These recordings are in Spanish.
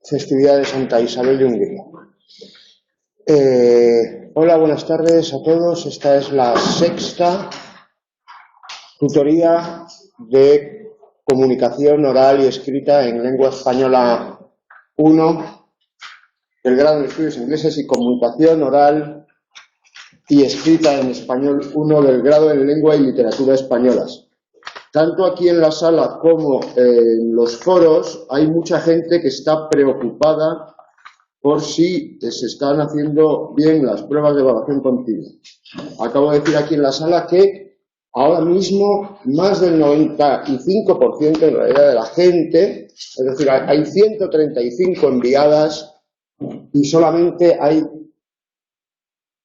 festividad de Santa Isabel de Hungría. Hola, buenas tardes a todos. Esta es la sexta tutoría de comunicación oral y escrita en lengua española 1 del grado en estudios ingleses y comunicación oral y escrita en español 1 del grado en lengua y literatura españolas. Tanto aquí en la sala como en los foros hay mucha gente que está preocupada por si se están haciendo bien las pruebas de evaluación continua. Acabo de decir aquí en la sala que ahora mismo más del 95% en realidad de la gente, es decir, hay 135 enviadas y solamente hay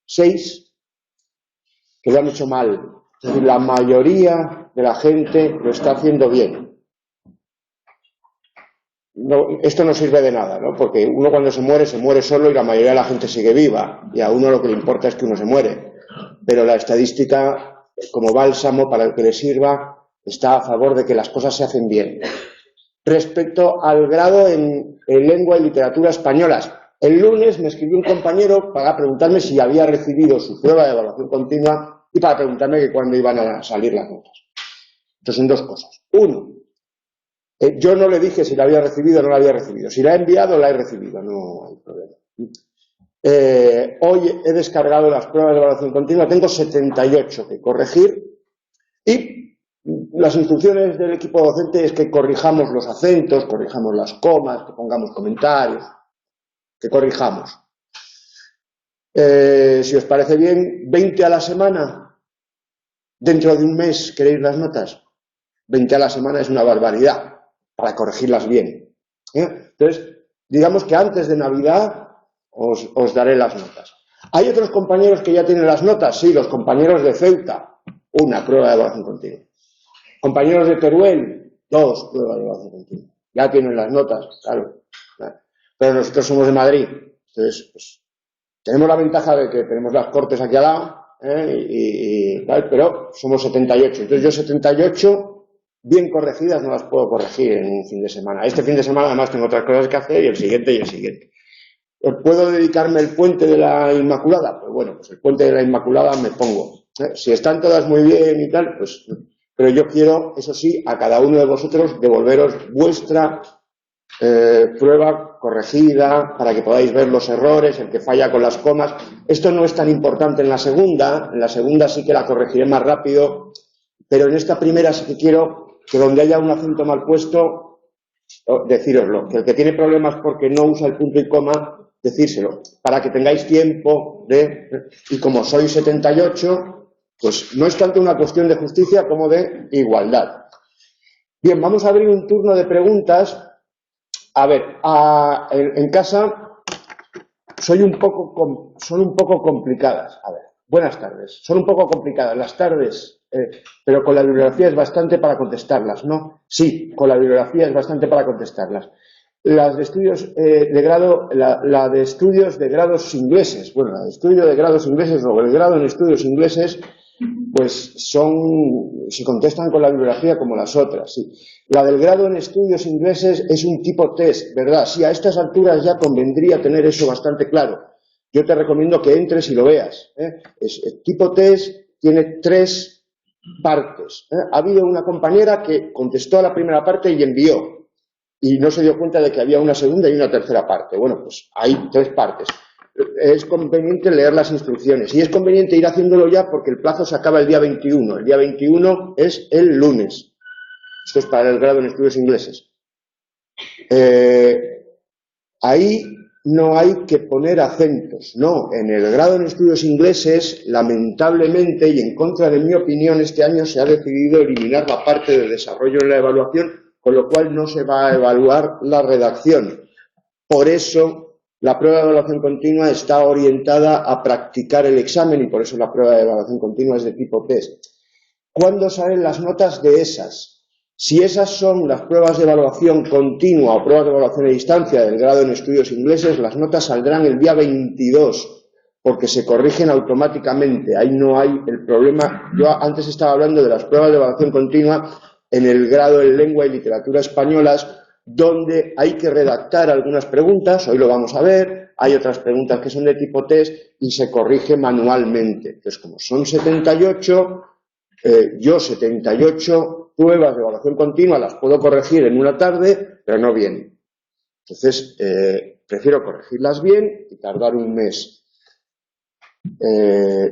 6 que lo han hecho mal. Es decir, la mayoría de la gente lo está haciendo bien. No, esto no sirve de nada, ¿no? Porque uno cuando se muere solo y la mayoría de la gente sigue viva. Y a uno lo que le importa es que uno se muere. Pero la estadística, como bálsamo para el que le sirva, está a favor de que las cosas se hacen bien. Respecto al grado en lengua y literatura españolas, el lunes me escribió un compañero para preguntarme si había recibido su prueba de evaluación continua y para preguntarme que cuándo iban a salir las notas. Entonces son dos cosas. Uno, yo no le dije si la había recibido o no la había recibido. Si la he enviado, la he recibido, no hay problema. Hoy he descargado las pruebas de evaluación continua, tengo 78 que corregir y las instrucciones del equipo docente es que corrijamos los acentos, corrijamos las comas, que pongamos comentarios, que corrijamos. Si os parece bien, 20 a la semana, dentro de un mes, ¿queréis las notas? 20 a la semana es una barbaridad para corregirlas bien. Entonces, digamos que antes de Navidad os daré las notas. ¿Hay otros compañeros que ya tienen las notas? Sí, los compañeros de Ceuta, una prueba de evaluación continua. Compañeros de Teruel, 2 pruebas de evaluación continua. Ya tienen las notas, claro. Pero nosotros somos de Madrid, entonces pues, tenemos la ventaja de que tenemos las Cortes aquí al lado, pero somos 78. Entonces yo 78 bien corregidas no las puedo corregir en un fin de semana. Este fin de semana además tengo otras cosas que hacer y el siguiente y el siguiente. ¿Puedo dedicarme el puente de la Inmaculada? Pues bueno, pues el puente de la Inmaculada me pongo. Si están todas muy bien y tal, pues... Pero yo quiero, eso sí, a cada uno de vosotros devolveros vuestra prueba corregida para que podáis ver los errores, el que falla con las comas. Esto no es tan importante en la segunda sí que la corregiré más rápido, pero en esta primera sí que quiero que donde haya un acento mal puesto, decíroslo, que el que tiene problemas porque no usa el punto y coma, decírselo, para que tengáis tiempo y como sois 78, pues no es tanto una cuestión de justicia como de igualdad. Bien, vamos a abrir un turno de preguntas. A ver, en casa son un poco complicadas. A ver, buenas tardes. Son un poco complicadas las tardes, pero con la bibliografía es bastante para contestarlas, ¿no? Sí, con la bibliografía es bastante para contestarlas. Las de estudios de grado, la de estudios de grados ingleses, bueno, la de estudio de grados ingleses o el grado en estudios ingleses, pues se contestan con la bibliografía como las otras, sí. La del grado en estudios ingleses es un tipo test, ¿verdad? Sí, a estas alturas ya convendría tener eso bastante claro. Yo te recomiendo que entres y lo veas. El tipo test tiene 3 partes. Ha habido una compañera que contestó a la primera parte y envió, y no se dio cuenta de que había una segunda y una tercera parte. Bueno, pues hay 3 partes. Es conveniente leer las instrucciones y es conveniente ir haciéndolo ya porque el plazo se acaba el día 21. El día 21 es el lunes. Esto es para el grado en estudios ingleses. Ahí no hay que poner acentos, no. En el grado en estudios ingleses, lamentablemente y en contra de mi opinión, este año se ha decidido eliminar la parte de desarrollo en la evaluación, con lo cual no se va a evaluar la redacción. Por eso la prueba de evaluación continua está orientada a practicar el examen y por eso la prueba de evaluación continua es de tipo test. ¿Cuándo salen las notas de esas? Si esas son las pruebas de evaluación continua o pruebas de evaluación a distancia del grado en estudios ingleses, las notas saldrán el día 22 porque se corrigen automáticamente. Ahí no hay el problema. Yo antes estaba hablando de las pruebas de evaluación continua en el grado en lengua y literatura españolas donde hay que redactar algunas preguntas, hoy lo vamos a ver, hay otras preguntas que son de tipo test y se corrige manualmente. Entonces, como son 78, yo 78 pruebas de evaluación continua las puedo corregir en una tarde, pero no bien. Entonces, prefiero corregirlas bien y tardar un mes.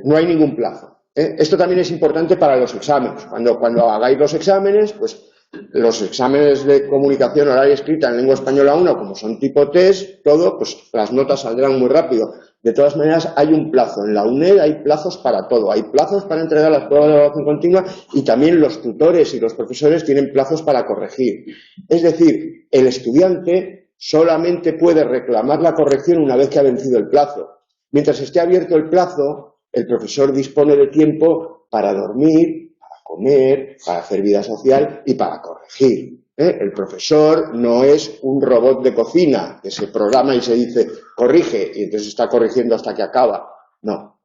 No hay ningún plazo. Esto también es importante para los exámenes. Cuando hagáis los exámenes, pues los exámenes de comunicación oral y escrita en lengua española 1, como son tipo test, todo, pues las notas saldrán muy rápido. De todas maneras, hay un plazo. En la UNED hay plazos para todo. Hay plazos para entregar las pruebas de evaluación continua y también los tutores y los profesores tienen plazos para corregir. Es decir, el estudiante solamente puede reclamar la corrección una vez que ha vencido el plazo. Mientras esté abierto el plazo, el profesor dispone de tiempo para dormir, para comer, para hacer vida social y para corregir. El profesor no es un robot de cocina que se programa y se dice corrige y entonces está corrigiendo hasta que acaba. No.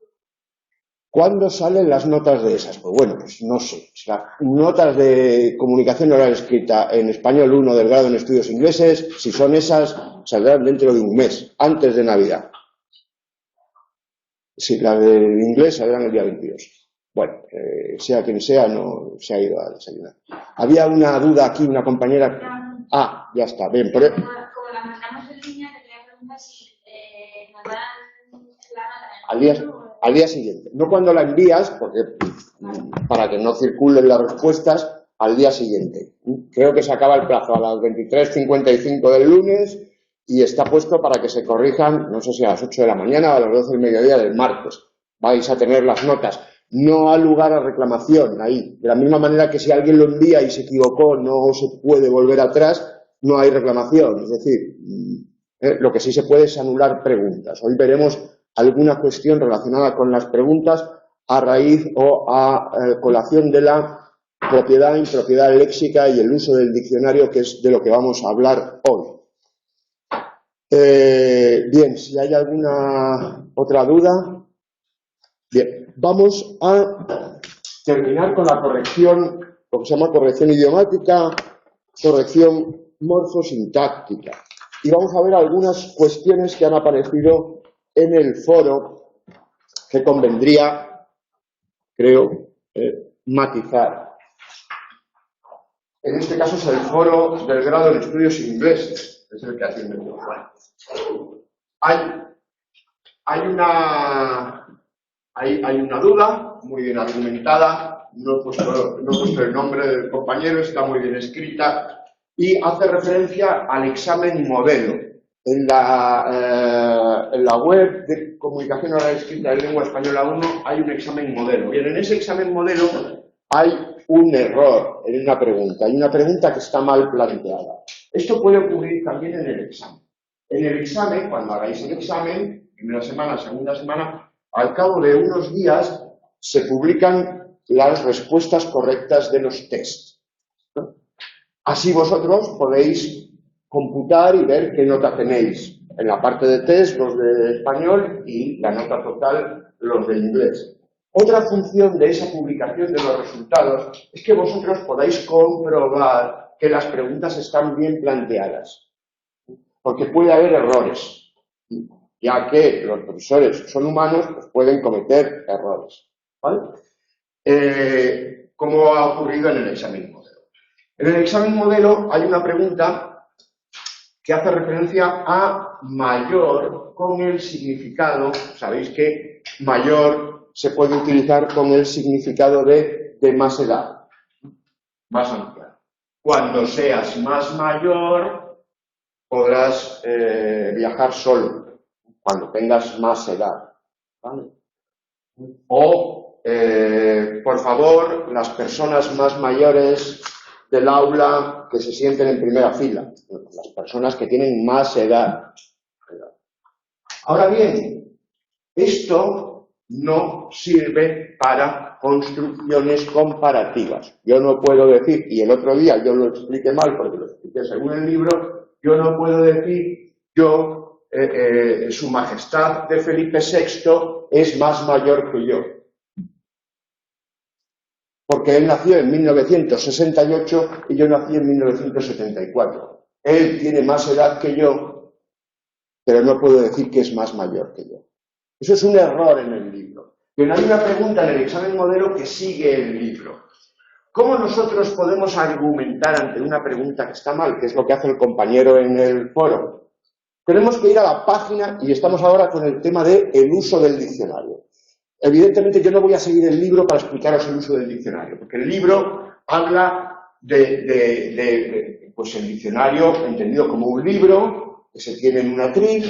¿Cuándo salen las notas de esas? Pues bueno, pues no sé. Notas de comunicación oral escrita en español 1 del grado en estudios ingleses, si son esas, saldrán dentro de un mes, antes de Navidad. Sí, la del inglés saldrá el día 22. Bueno, sea quien sea, no se ha ido a desayunar. Había una duda aquí, una compañera. Ah, ya está, bien. Como la mandamos en línea, te quería preguntar si nos dan la nota al día siguiente. No cuando la envías, porque para que no circulen las respuestas, al día siguiente. Creo que se acaba el plazo a las 23:55 del lunes. Y está puesto para que se corrijan, no sé si a las 8 de la mañana o a las 12 del mediodía del martes. Vais a tener las notas. No ha lugar a reclamación ahí. De la misma manera que si alguien lo envía y se equivocó, no se puede volver atrás, no hay reclamación. Es decir, lo que sí se puede es anular preguntas. Hoy veremos alguna cuestión relacionada con las preguntas a raíz o a colación de la propiedad, impropiedad léxica y el uso del diccionario, que es de lo que vamos a hablar hoy. Bien, si hay alguna otra duda. Bien, vamos a terminar con la corrección, lo que se llama corrección idiomática, corrección morfosintáctica. Y vamos a ver algunas cuestiones que han aparecido en el foro que convendría, creo, matizar. En este caso es el foro del grado en estudios ingleses. Es el que atiende el programa. Hay una duda muy bien argumentada, no he puesto el nombre del compañero, está muy bien escrita y hace referencia al examen modelo. En la web de comunicación oral escrita de lengua española 1 hay un examen modelo. Bien, en ese examen modelo hay un error en una pregunta, hay una pregunta que está mal planteada. Esto puede ocurrir también en el examen. En el examen, cuando hagáis el examen, primera semana, segunda semana, al cabo de unos días se publican las respuestas correctas de los tests, ¿no? Así vosotros podéis computar y ver qué nota tenéis. En la parte de test, los de español y la nota total, los de inglés. Otra función de esa publicación de los resultados es que vosotros podáis comprobar que las preguntas están bien planteadas. Porque puede haber errores, ya que los profesores son humanos, pues pueden cometer errores. ¿Vale? ¿Cómo ha ocurrido en el examen modelo? En el examen modelo hay una pregunta que hace referencia a mayor con el significado, sabéis que mayor se puede utilizar con el significado de más edad, más amplia. Cuando seas más mayor podrás viajar solo, cuando tengas más edad, ¿vale? O, por favor, las personas más mayores del aula que se sienten en primera fila, las personas que tienen más edad. Ahora bien, esto no sirve para construcciones comparativas. Yo no puedo decir, y el otro día yo lo expliqué mal porque lo expliqué según el libro, yo no puedo decir, Su Majestad de Felipe VI es más mayor que yo. Porque él nació en 1968 y yo nací en 1974. Él tiene más edad que yo, pero no puedo decir que es más mayor que yo. Eso es un error en el libro. Pero hay una pregunta en el examen modelo que sigue el libro. ¿Cómo nosotros podemos argumentar ante una pregunta que está mal, que es lo que hace el compañero en el foro? Tenemos que ir a la página, y estamos ahora con el tema del uso del diccionario. Evidentemente yo no voy a seguir el libro para explicaros el uso del diccionario, porque el libro habla pues el diccionario entendido como un libro que se tiene en un atril,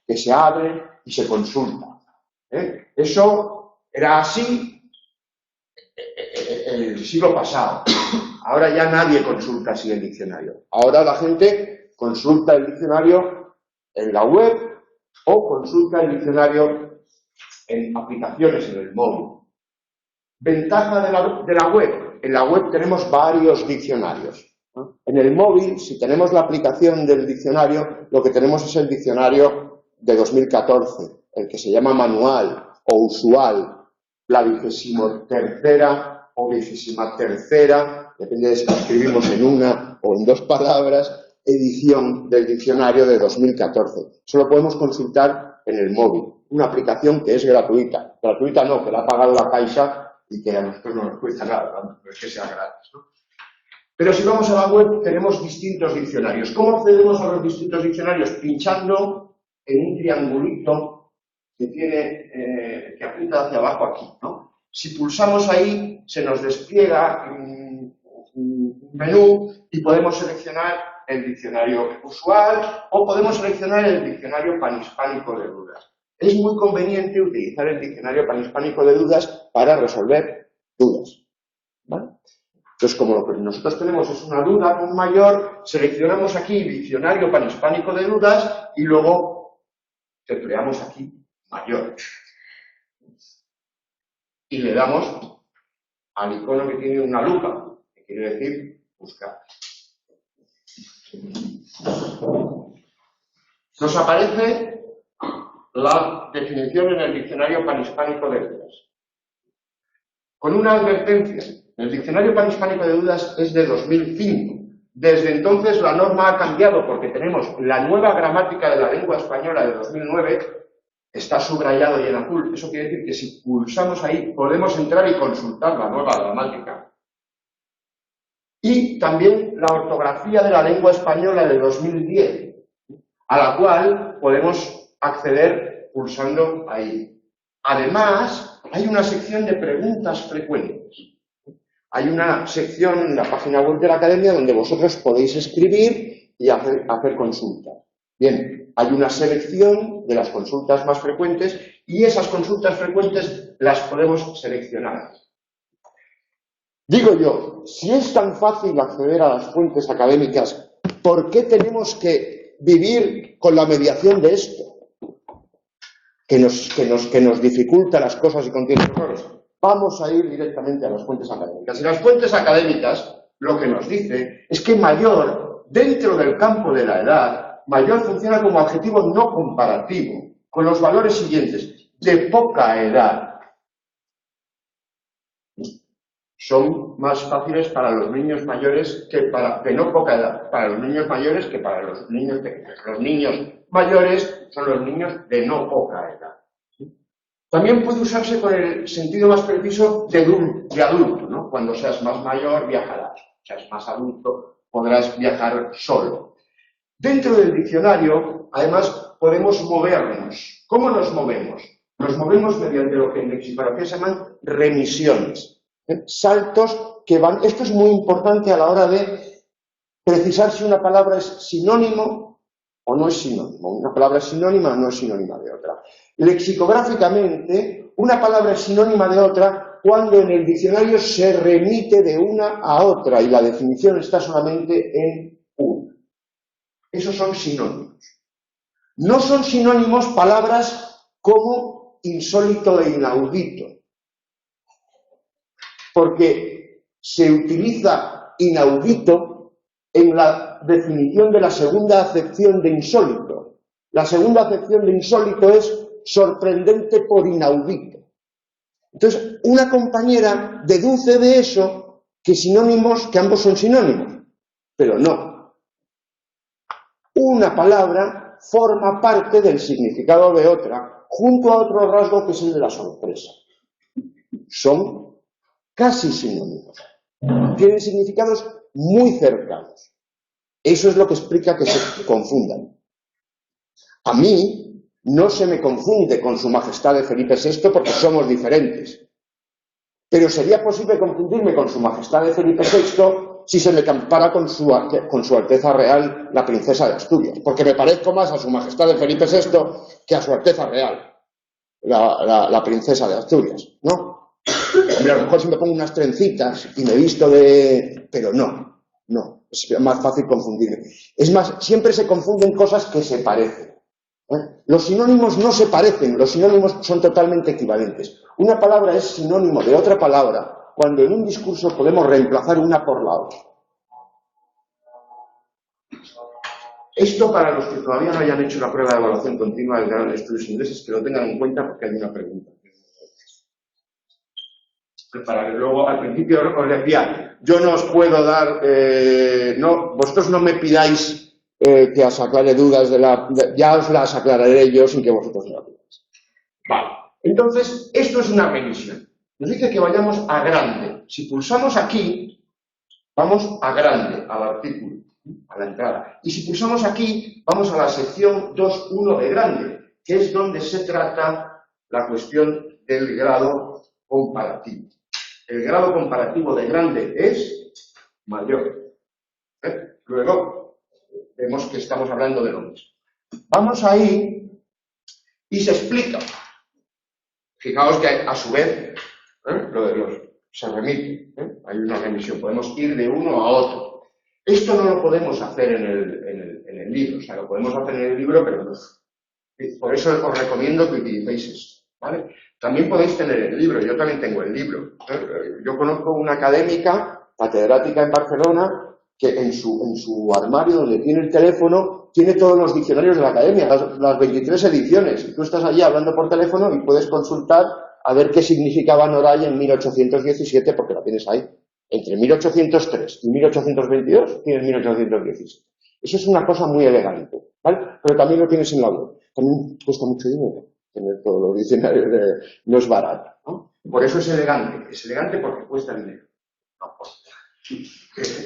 que se abre y se consulta. Eso era así el siglo pasado. Ahora ya nadie consulta así el diccionario. Ahora la gente consulta el diccionario en la web o consulta el diccionario en aplicaciones en el móvil. Ventaja de la web. En la web tenemos varios diccionarios. En el móvil, si tenemos la aplicación del diccionario, lo que tenemos es el diccionario de 2014, el que se llama manual o usual, la 23ª o 23ª, depende de si lo escribimos en una o en dos palabras, edición del diccionario de 2014. Eso lo podemos consultar en el móvil, una aplicación que es gratuita. Gratuita no, que la ha pagado la Caixa y que a nosotros no nos cuesta nada, no es que sea gratis, ¿no? Pero si vamos a la web tenemos distintos diccionarios. ¿Cómo accedemos a los distintos diccionarios? Pinchando en un triangulito que tiene que apunta hacia abajo aquí, ¿no? Si pulsamos ahí se nos despliega un menú y podemos seleccionar el diccionario usual o podemos seleccionar el diccionario panhispánico de dudas. Es muy conveniente utilizar el diccionario panhispánico de dudas para resolver dudas, ¿vale? Entonces, como lo que nosotros tenemos es una duda con mayor, seleccionamos aquí diccionario panhispánico de dudas y luego tecleamos aquí mayor. Y le damos al icono que tiene una lupa, que quiere decir buscar. Nos aparece la definición en el diccionario panhispánico de dudas. Con una advertencia. El diccionario panhispánico de dudas es de 2005. Desde entonces la norma ha cambiado porque tenemos la nueva gramática de la lengua española de 2009, está subrayado y en azul. Eso quiere decir que si pulsamos ahí podemos entrar y consultar la nueva gramática. Y también la ortografía de la lengua española de 2010, a la cual podemos acceder pulsando ahí. Además, hay una sección de preguntas frecuentes. Hay una sección en la página web de la Academia donde vosotros podéis escribir y hacer consultas. Bien, hay una selección de las consultas más frecuentes y esas consultas frecuentes las podemos seleccionar. Digo yo, si es tan fácil acceder a las fuentes académicas, ¿por qué tenemos que vivir con la mediación de esto? Que nos dificulta las cosas y contiene errores. Vamos a ir directamente a las fuentes académicas. Y las fuentes académicas lo que nos dice es que mayor, dentro del campo de la edad, mayor funciona como adjetivo no comparativo, con los valores siguientes: de poca edad. Son más fáciles para los niños mayores que de no poca edad, para los niños mayores que para los niños pequeños. Los niños mayores son los niños de no poca edad. También puede usarse con el sentido más preciso de adulto, ¿no? Cuando seas más mayor viajarás, seas más adulto podrás viajar solo. Dentro del diccionario, además, podemos movernos. ¿Cómo nos movemos? Nos movemos mediante lo que en lexicografía se llaman remisiones. Saltos que van... Esto es muy importante a la hora de precisar si una palabra es sinónimo o no es sinónimo. Una palabra es sinónima o no es sinónima de otra. Lexicográficamente, una palabra es sinónima de otra cuando en el diccionario se remite de una a otra y la definición está solamente en una. Esos son sinónimos. No son sinónimos palabras como insólito e inaudito, porque se utiliza inaudito en la definición de la segunda acepción de insólito. La segunda acepción de insólito es sorprendente por inaudito. Entonces, una compañera deduce de eso que ambos son sinónimos, pero no. una palabra forma parte del significado de otra, junto a otro rasgo que es el de la sorpresa. Son casi sinónimos. Tienen significados muy cercanos. Eso es lo que explica que se confundan. A mí no se me confunde con su majestad de Felipe VI porque somos diferentes. Pero sería posible confundirme con su majestad de Felipe VI si se me compara con su Alteza Real, la princesa de Asturias. Porque me parezco más a su majestad de Felipe VI que a su Alteza Real, la princesa de Asturias, ¿no? Hombre, a lo mejor si me pongo unas trencitas y me visto de... Pero no, es más fácil confundirme. Es más, siempre se confunden cosas que se parecen. Los sinónimos no se parecen, los sinónimos son totalmente equivalentes. Una palabra es sinónimo de otra palabra cuando en un discurso podemos reemplazar una por la otra. Esto para los que todavía no hayan hecho la prueba de evaluación continua del grado de estudios ingleses, que lo tengan en cuenta porque hay una pregunta. Para que luego, al principio os decía, yo no os puedo dar, vosotros no me pidáis que os aclare dudas ya os las aclararé yo sin que vosotros me las pidáis. Vale, entonces, esto es una revisión. Nos dice que vayamos a grande. Si pulsamos aquí, vamos a grande, al artículo, a la entrada. Y si pulsamos aquí, vamos a la sección 2.1 de grande, que es donde se trata la cuestión del grado comparativo. El grado comparativo de grande es mayor. Luego, vemos que estamos hablando de lo mismo. Vamos ahí y se explica. Fijaos que a su vez, lo de los se remite, hay una remisión, podemos ir de uno a otro. Esto no lo podemos hacer en el libro, o sea, lo podemos hacer en el libro, pero no. Por eso os recomiendo que utilicéis esto, ¿vale? También podéis tener el libro, yo también tengo el libro. Yo conozco una académica, catedrática en Barcelona, que en su armario donde tiene el teléfono, tiene todos los diccionarios de la academia, las 23 ediciones. Y tú estás allí hablando por teléfono y puedes consultar a ver qué significaba Noray en 1817, porque la tienes ahí. Entre 1803 y 1822 tienes 1817. Eso es una cosa muy elegante, ¿vale? Pero también lo tienes en la web. También cuesta mucho dinero tener todos los diccionarios, no es barato, ¿no? Por eso es elegante porque cuesta dinero.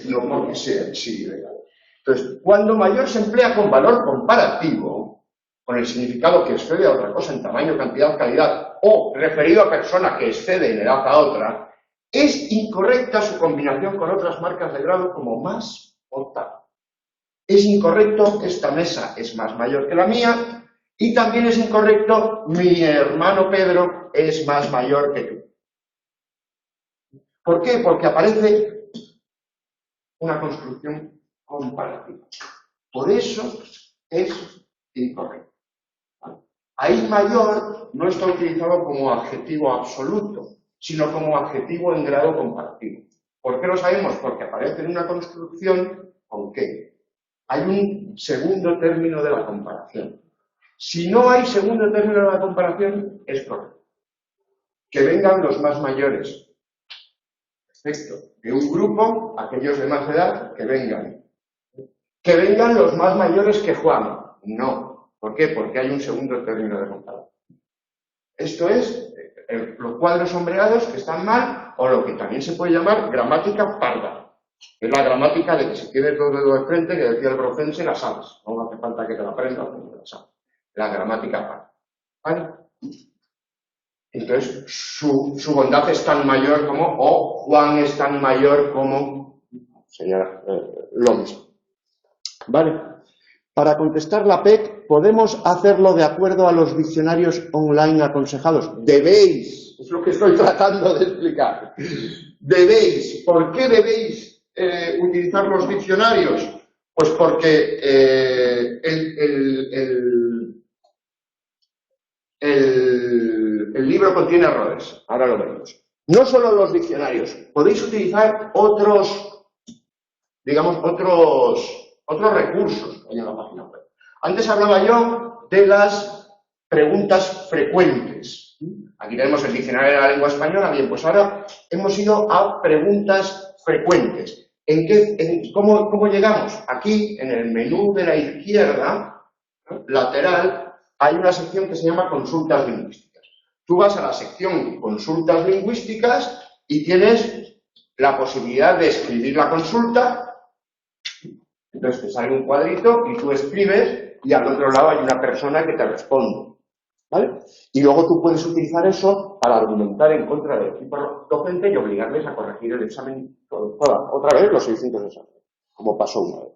No porque sea sí ilegal. Entonces, cuando mayor se emplea con valor comparativo, con el significado que excede a otra cosa en tamaño, cantidad, calidad, o referido a persona que excede en edad a otra, es incorrecta su combinación con otras marcas de grado como más o tal. Es incorrecto, esta mesa es más mayor que la mía, y también es incorrecto, mi hermano Pedro es más mayor que tú. ¿Por qué? Porque aparece una construcción comparativa. Por eso es incorrecto. Ahí mayor no está utilizado como adjetivo absoluto, sino como adjetivo en grado comparativo. ¿Por qué lo sabemos? Porque aparece en una construcción con qué. Hay un segundo término de la comparación. Si no hay segundo término de la comparación, es correcto. Que vengan los más mayores. Perfecto. De un grupo, aquellos de más edad, que vengan. Que vengan los más mayores que Juan. No. ¿Por qué? Porque hay un segundo término de comparación. Esto es los cuadros sombreados que están mal, o lo que también se puede llamar gramática parda. Es la gramática de que si tienes dos dedos de frente, que decía el Brocense, la sabes. No hace falta que te la aprendas, porque la sabes. La gramática parda. ¿Vale? Entonces, su bondad es tan mayor como, o Juan es tan mayor como, sería lo mismo. ¿Vale? Para contestar la PEC, podemos hacerlo de acuerdo a los diccionarios online aconsejados. Debéis, es lo que estoy tratando de explicar. Debéis. ¿Por qué debéis utilizar los diccionarios? Pues porque el libro contiene errores. Ahora lo veremos. No solo los diccionarios, podéis utilizar otros, digamos, otros recursos en la página web. Antes hablaba yo de las preguntas frecuentes. Aquí tenemos el diccionario de la lengua española. Bien, pues ahora hemos ido a preguntas frecuentes. ¿Cómo llegamos? Aquí, en el menú de la izquierda, ¿no?, lateral, hay una sección que se llama Consultas Lingüísticas. Tú vas a la sección Consultas Lingüísticas y tienes la posibilidad de escribir la consulta. Entonces te sale un cuadrito y tú escribes y al otro lado hay una persona que te responde, ¿vale? Y luego tú puedes utilizar eso para argumentar en contra del equipo docente y obligarles a corregir el examen otra vez los 600 exámenes, como pasó una vez,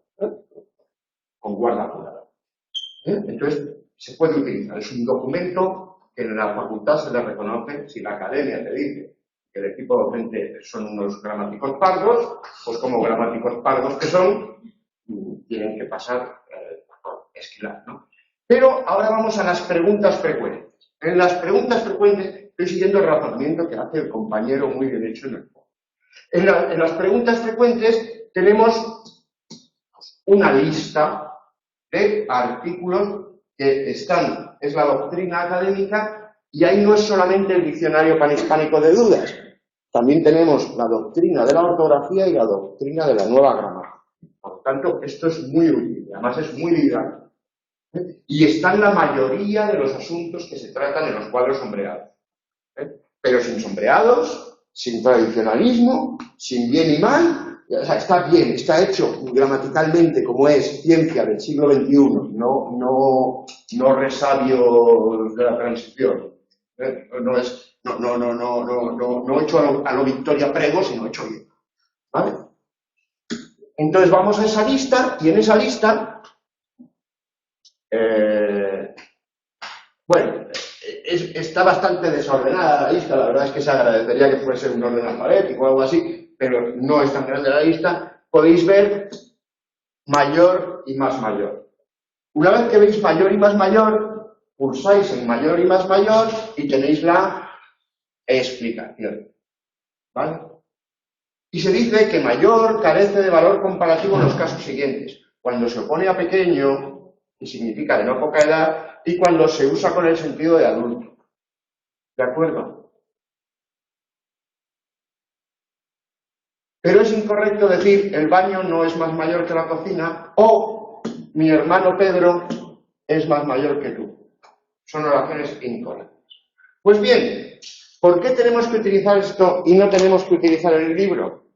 con guarda jurada. Entonces, se puede utilizar. Es un documento que en la facultad se le reconoce. Si la academia te dice que el equipo docente son unos gramáticos pardos, pues como gramáticos pardos que son, tienen que pasar por esquilar, ¿no? Pero ahora vamos a las preguntas frecuentes. En las preguntas frecuentes estoy siguiendo el razonamiento que hace el compañero muy bien hecho en el foro. En las preguntas frecuentes tenemos una lista de artículos que están, es la doctrina académica, y ahí no es solamente el diccionario panhispánico de dudas, también tenemos la doctrina de la ortografía y la doctrina de la nueva gramática. Por lo tanto, esto es muy útil, además es muy didáctico. Y están la mayoría de los asuntos que se tratan en los cuadros sombreados. Pero sin sombreados, sin tradicionalismo, sin bien y mal. O sea, está bien, está hecho gramaticalmente como es ciencia del siglo XXI, no resabio de la transición. No hecho a lo Victoria Prego, sino hecho bien. ¿Vale? Entonces vamos a esa lista, y en esa lista, bueno, está bastante desordenada la lista. La verdad es que se agradecería que fuese un orden alfabético o algo así, pero no es tan grande la lista. Podéis ver mayor y más mayor. Una vez que veis mayor y más mayor, pulsáis en mayor y más mayor y tenéis la explicación. ¿Vale? Y se dice que mayor carece de valor comparativo en los casos siguientes: cuando se opone a pequeño, que significa de no poca edad, y cuando se usa con el sentido de adulto. ¿De acuerdo? Pero es incorrecto decir el baño no es más mayor que la cocina o mi hermano Pedro es más mayor que tú. Son oraciones incorrectas. Pues bien, ¿por qué tenemos que utilizar esto y no tenemos que utilizar el libro?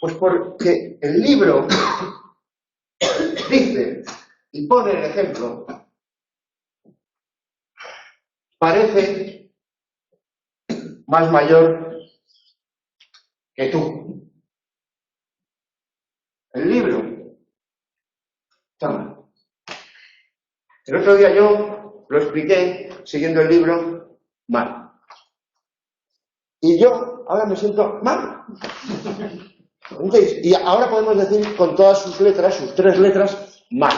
Pues porque el libro dice, y pone el ejemplo, parece más mayor que tú. El libro está mal. El otro día yo lo expliqué siguiendo el libro mal. Y yo ahora me siento mal. ¿Entendéis? Y ahora podemos decir con todas sus letras, sus 3 letras, mal.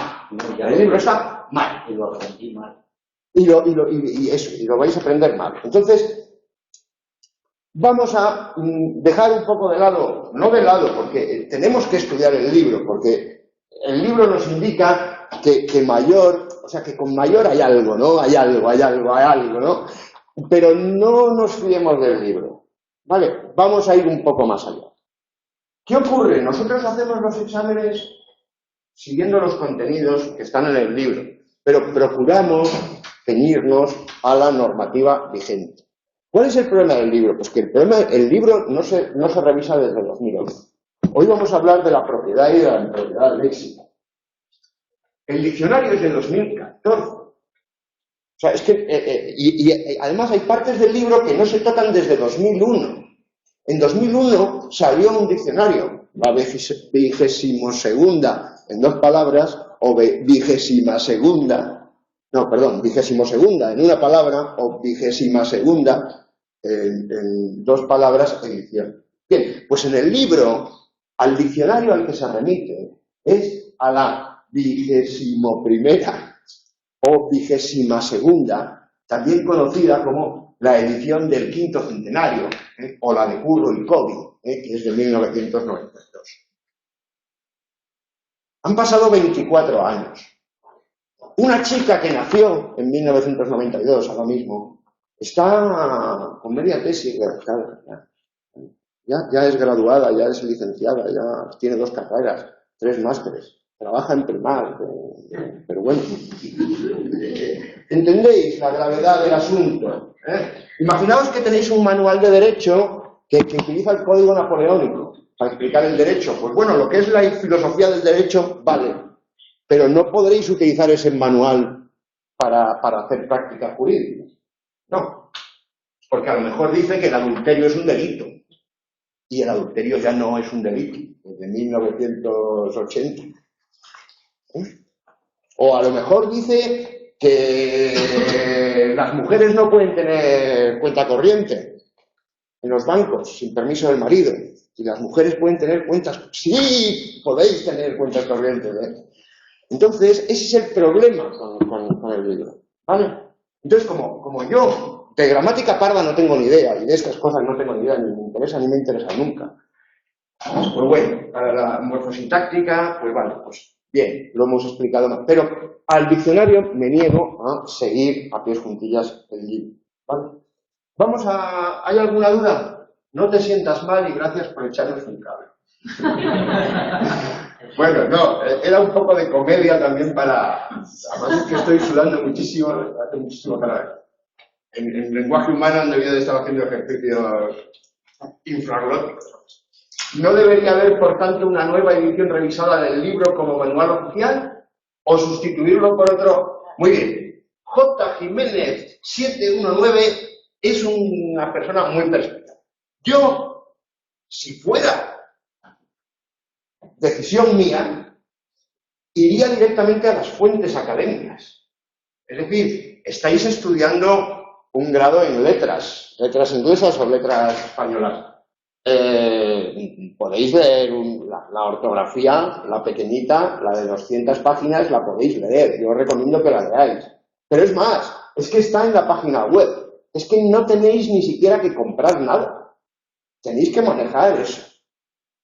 El libro está mal. Y lo aprendí mal. Y lo vais a aprender mal. Entonces, vamos a dejar un poco de lado, no de lado, porque tenemos que estudiar el libro, porque el libro nos indica que mayor, o sea, que con mayor hay algo, ¿no? Hay algo, ¿no? Pero no nos fiemos del libro, ¿vale? Vamos a ir un poco más allá. ¿Qué ocurre? Nosotros hacemos los exámenes siguiendo los contenidos que están en el libro, pero procuramos ceñirnos a la normativa vigente. ¿Cuál es el problema del libro? Pues que el libro no se revisa desde 2011. Hoy vamos a hablar de la propiedad y de la impropiedad léxica. El diccionario es de 2014. O sea, es que, y además hay partes del libro que no se tocan desde 2001. En 2001 salió un diccionario, la 22ª en 2 palabras, o 22ª, no, perdón, 22ª en una palabra, o 22ª en 2 palabras edición. Bien, pues en el libro, al diccionario al que se remite es a la 21ª o 22ª, también conocida como la edición del 5º centenario, o la de Curro y Coby, que es de 1992. Han pasado 24 años. Una chica que nació en 1992, ahora mismo, está con media tesis redactada. Ya es graduada, ya es licenciada, ya tiene 2 carreras, 3 másteres, trabaja en Primar, pero bueno. ¿Entendéis la gravedad del asunto? Imaginaos que tenéis un manual de derecho que utiliza el código napoleónico para explicar el derecho. Pues bueno, lo que es la filosofía del derecho, vale, pero no podréis utilizar ese manual para hacer prácticas jurídicas. No, porque a lo mejor dice que el adulterio es un delito. Y el adulterio ya no es un delito, desde 1980. O a lo mejor dice que las mujeres no pueden tener cuenta corriente en los bancos sin permiso del marido. Y las mujeres pueden tener cuentas. Sí, podéis tener cuentas corrientes. Entonces, ese es el problema con el libro. ¿Vale? Entonces, como yo de gramática parda no tengo ni idea, y de estas cosas no tengo ni idea, ni me interesa ni me interesa nunca. Pues bueno, para la morfosintáctica, pues vale, pues bien, lo hemos explicado más. Pero al diccionario me niego a seguir a pies juntillas el libro. ¿Vale? Vamos a... ¿Hay alguna duda? No te sientas mal y gracias por echarnos un cable. Bueno, no, era un poco de comedia también para... Además es que estoy sudando muchísimo, hace muchísimo calor. En lenguaje humano han debido de estar haciendo ejercicios infraglóticos. ¿No debería haber, por tanto, una nueva edición revisada del libro como manual oficial? ¿O sustituirlo por otro? Muy bien. J. Jiménez 719 es una persona muy perspicaz. Yo, si fuera decisión mía, iría directamente a las fuentes académicas. Es decir, estáis estudiando un grado en letras inglesas o letras españolas. Podéis leer la ortografía, la pequeñita, la de 200 páginas, la podéis leer. Yo os recomiendo que la leáis. Pero es más, es que está en la página web. Es que no tenéis ni siquiera que comprar nada. Tenéis que manejar eso.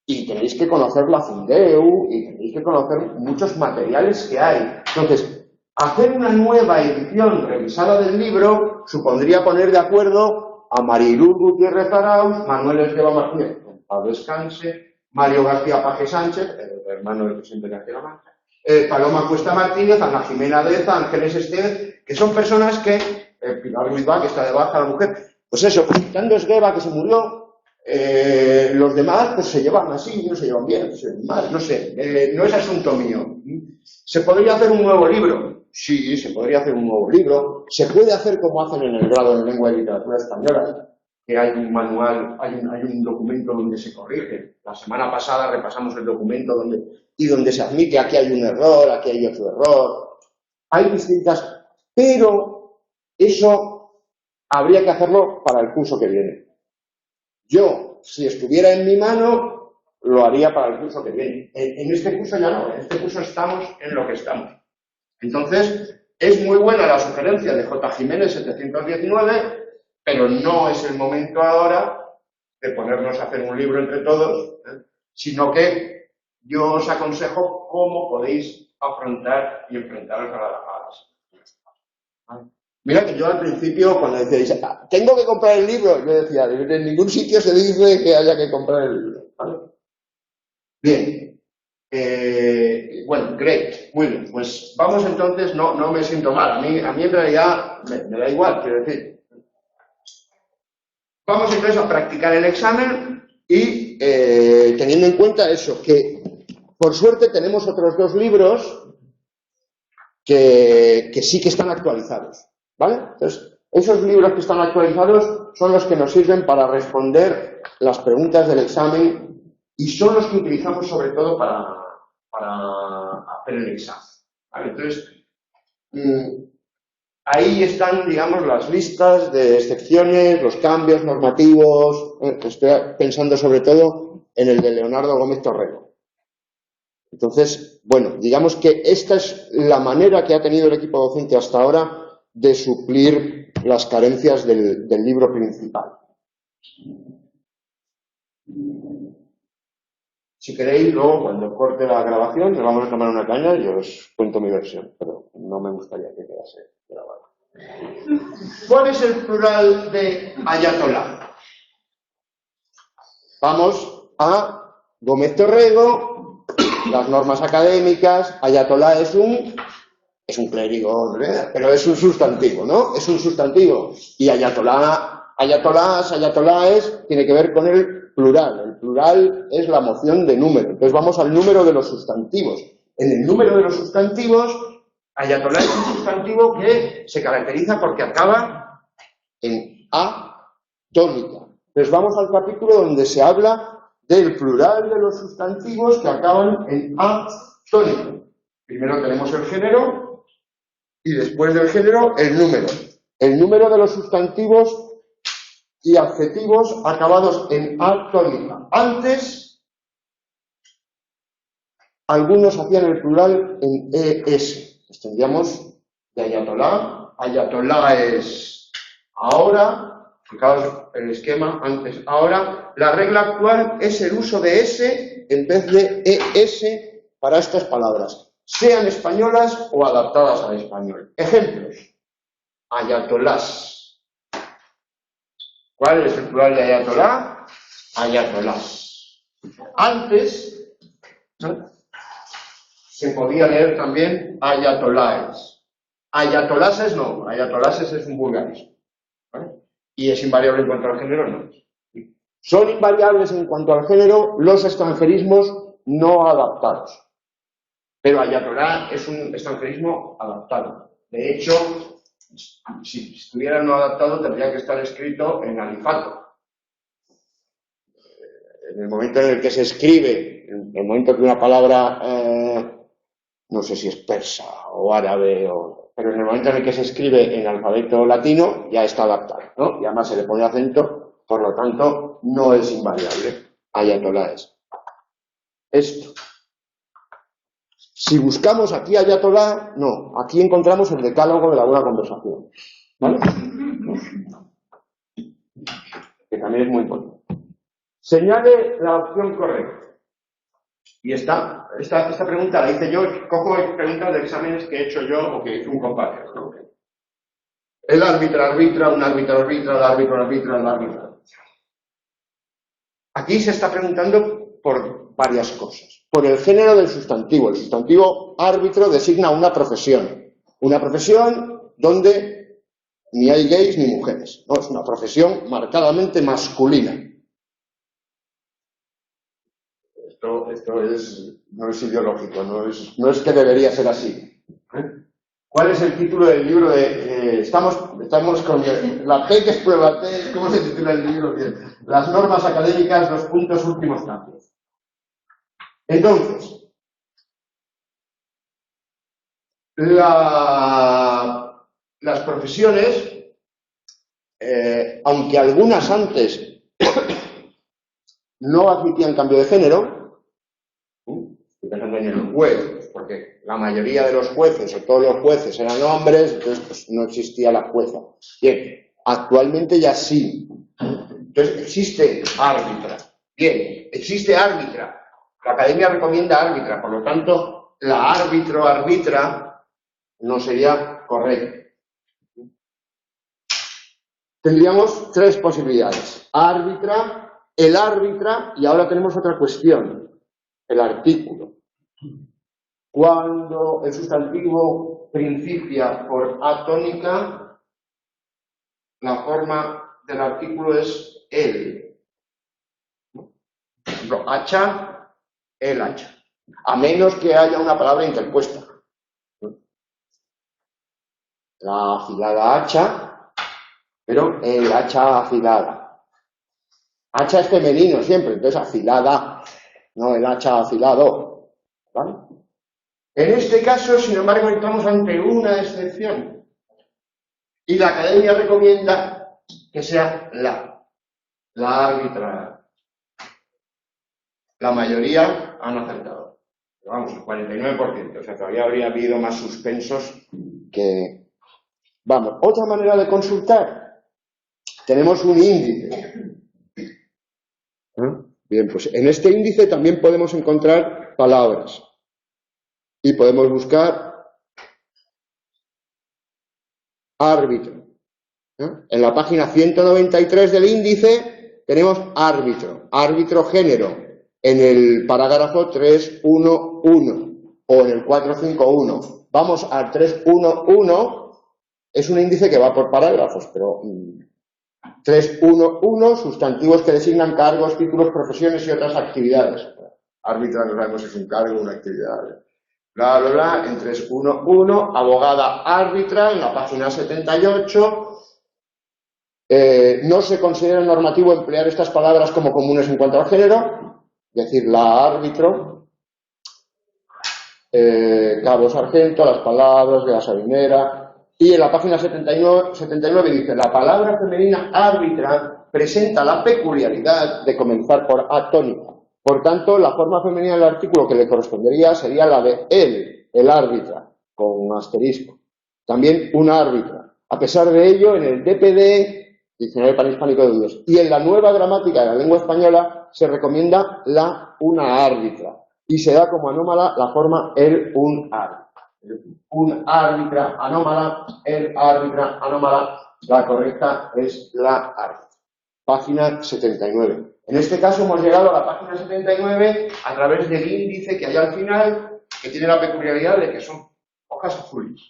Y tenéis que conocer la Fundeu, y tenéis que conocer muchos materiales que hay. Entonces, hacer una nueva edición revisada del libro supondría poner de acuerdo a Mariluz Gutiérrez Arauz, Manuel Esteban Martínez, Pablo Descanse, Mario García Paje Sánchez, el hermano del presidente García Mancha, Paloma Cuesta Martínez, Ana Jimena Deza, Ángeles Estevez, que son personas que, Pilar Ruiz Bach, que está de baja la mujer, pues eso, quitando Esgueva, que se murió, los demás pues se llevan así, no se llevan bien, mal, no sé, no es asunto mío. ¿Se podría hacer un nuevo libro? Sí, se podría hacer un nuevo libro. Se puede hacer como hacen en el grado de Lengua y Literatura Española, que hay un manual, hay un documento donde se corrige. La semana pasada repasamos el documento donde se admite aquí hay un error, aquí hay otro error. Hay distintas, pero eso habría que hacerlo para el curso que viene. Yo, si estuviera en mi mano, lo haría para el curso que viene. En este curso ya no, en este curso estamos en lo que estamos. Entonces, es muy buena la sugerencia de J. Jiménez 719, pero no es el momento ahora de ponernos a hacer un libro entre todos, sino que yo os aconsejo cómo podéis afrontar y enfrentaros a las... Mira que yo al principio, cuando decíais, tengo que comprar el libro, yo decía, en ningún sitio se dice que haya que comprar el libro. ¿Vale? Bien. Bueno, great, muy bien. Pues vamos entonces, no me siento mal. A mí en realidad me da igual, quiero decir. Vamos entonces a practicar el examen y teniendo en cuenta eso, que por suerte tenemos otros 2 libros que sí que están actualizados. ¿Vale? Entonces, esos libros que están actualizados son los que nos sirven para responder las preguntas del examen y son los que utilizamos sobre todo para hacer el examen. ¿Vale? Entonces, ahí están, digamos, las listas de excepciones, los cambios normativos. Estoy pensando sobre todo en el de Leonardo Gómez Torrero. Entonces, bueno, digamos que esta es la manera que ha tenido el equipo docente hasta ahora de suplir las carencias del libro principal. Si queréis, luego, cuando corte la grabación, nos vamos a tomar una caña y os cuento mi versión, pero no me gustaría que quedase grabado. ¿Cuál es el plural de ayatolá? Vamos a Gómez Torrego, las normas académicas. Ayatolá es un clérigo, ¿verdad? Pero es un sustantivo, ¿no? Es un sustantivo. Y ayatoláes, tiene que ver con el plural. El plural es la moción de número. Entonces vamos al número de los sustantivos. En el número de los sustantivos, ayatolá es un sustantivo que se caracteriza porque acaba en A tónica. Entonces vamos al capítulo donde se habla del plural de los sustantivos que acaban en A tónica. Primero tenemos el género y después del género el número. El número de los sustantivos y adjetivos acabados en A tónica. Antes, algunos hacían el plural en ES. Pues tendríamos de ayatolá. Ayatolá es ahora, fijaos el esquema, antes, ahora. La regla actual es el uso de S en vez de ES para estas palabras, sean españolas o adaptadas al español. Ejemplos. Ayatolás. ¿Cuál es el plural de ayatolá? Ayatolás. Antes, ¿no?, se podía leer también ayatoláes. Ayatoláses no, ayatoláses es un vulgarismo, ¿vale? Y es invariable en cuanto al género, no. Son invariables en cuanto al género los extranjerismos no adaptados. Pero ayatolá es un extranjerismo adaptado. De hecho, si estuviera no adaptado, tendría que estar escrito en alifato. En el momento en el que se escribe, en el momento que una palabra, no sé si es persa o árabe, pero en el momento en el que se escribe en alfabeto latino, ya está adaptado, ¿no? Y además se le pone acento, por lo tanto, no es invariable. Ayatolá es. Esto. Si buscamos aquí ayatolá, no, aquí encontramos el decálogo de la buena conversación, ¿vale? Que también es muy importante. Señale la opción correcta. Y esta pregunta la hice yo, cojo preguntas de exámenes que he hecho yo o que hizo un compañero, ¿no? El árbitro arbitra, un árbitro arbitra, el árbitro arbitra, el árbitro. Aquí se está preguntando por varias cosas. Por el género del sustantivo. El sustantivo árbitro designa una profesión. Una profesión donde ni hay gays ni mujeres, ¿no? Es una profesión marcadamente masculina. Esto no es ideológico, no es que debería ser así. ¿Cuál es el título del libro de... estamos con la P que es prueba T, ¿cómo se titula el libro? Las normas académicas, los puntos últimos cambios. Entonces, las profesiones, aunque algunas antes no admitían cambio de género, pensando en el juez, porque la mayoría de los jueces o todos los jueces eran hombres, entonces pues, no existía la jueza. Bien, actualmente ya sí. Entonces existe árbitra. Bien, existe árbitra. La academia recomienda árbitra, por lo tanto, la árbitro arbitra no sería correcto. Tendríamos tres posibilidades. Árbitra, el árbitra, y ahora tenemos otra cuestión, el artículo. Cuando el sustantivo principia por A tónica, la forma del artículo es el. Por ejemplo, hacha, el hacha. A menos que haya una palabra interpuesta. La afilada hacha, pero el hacha afilada. Hacha es femenino siempre, entonces afilada, no el hacha afilado. ¿Vale? En este caso, sin embargo, estamos ante una excepción. Y la academia recomienda que sea la árbitra. La mayoría han acertado. Pero vamos, el 49%. O sea, todavía habría habido más suspensos que... Vamos, otra manera de consultar. Tenemos un índice. Bien, pues en este índice también podemos encontrar palabras. Y podemos buscar árbitro. En la página 193 del índice tenemos árbitro género, en el parágrafo 3.1.1 o en el 4.5.1. Vamos al 3.1.1, es un índice que va por parágrafos, pero 3.1.1, sustantivos que designan cargos, títulos, profesiones y otras actividades. Árbitra, no sabemos si es un cargo o una actividad. Bla, bla, bla, en 3.1.1, abogada árbitra, en la página 78. No se considera normativo emplear estas palabras como comunes en cuanto al género, es decir, la árbitro, cabo sargento, las palabras de la sabinera. Y en la página 79 dice, la palabra femenina árbitra presenta la peculiaridad de comenzar por atónica. Por tanto, la forma femenina del artículo que le correspondería sería la de él, el árbitra, con asterisco. También una árbitra. A pesar de ello, en el DPD, Diccionario Panhispánico de Dios, y en la nueva gramática de la lengua española se recomienda una árbitra. Y se da como anómala la forma el, un árbitra. Un árbitra anómala, el árbitra anómala, la correcta es la árbitra. Página 79. En este caso hemos llegado a la página 79 a través del índice que hay al final, que tiene la peculiaridad de que son hojas azules.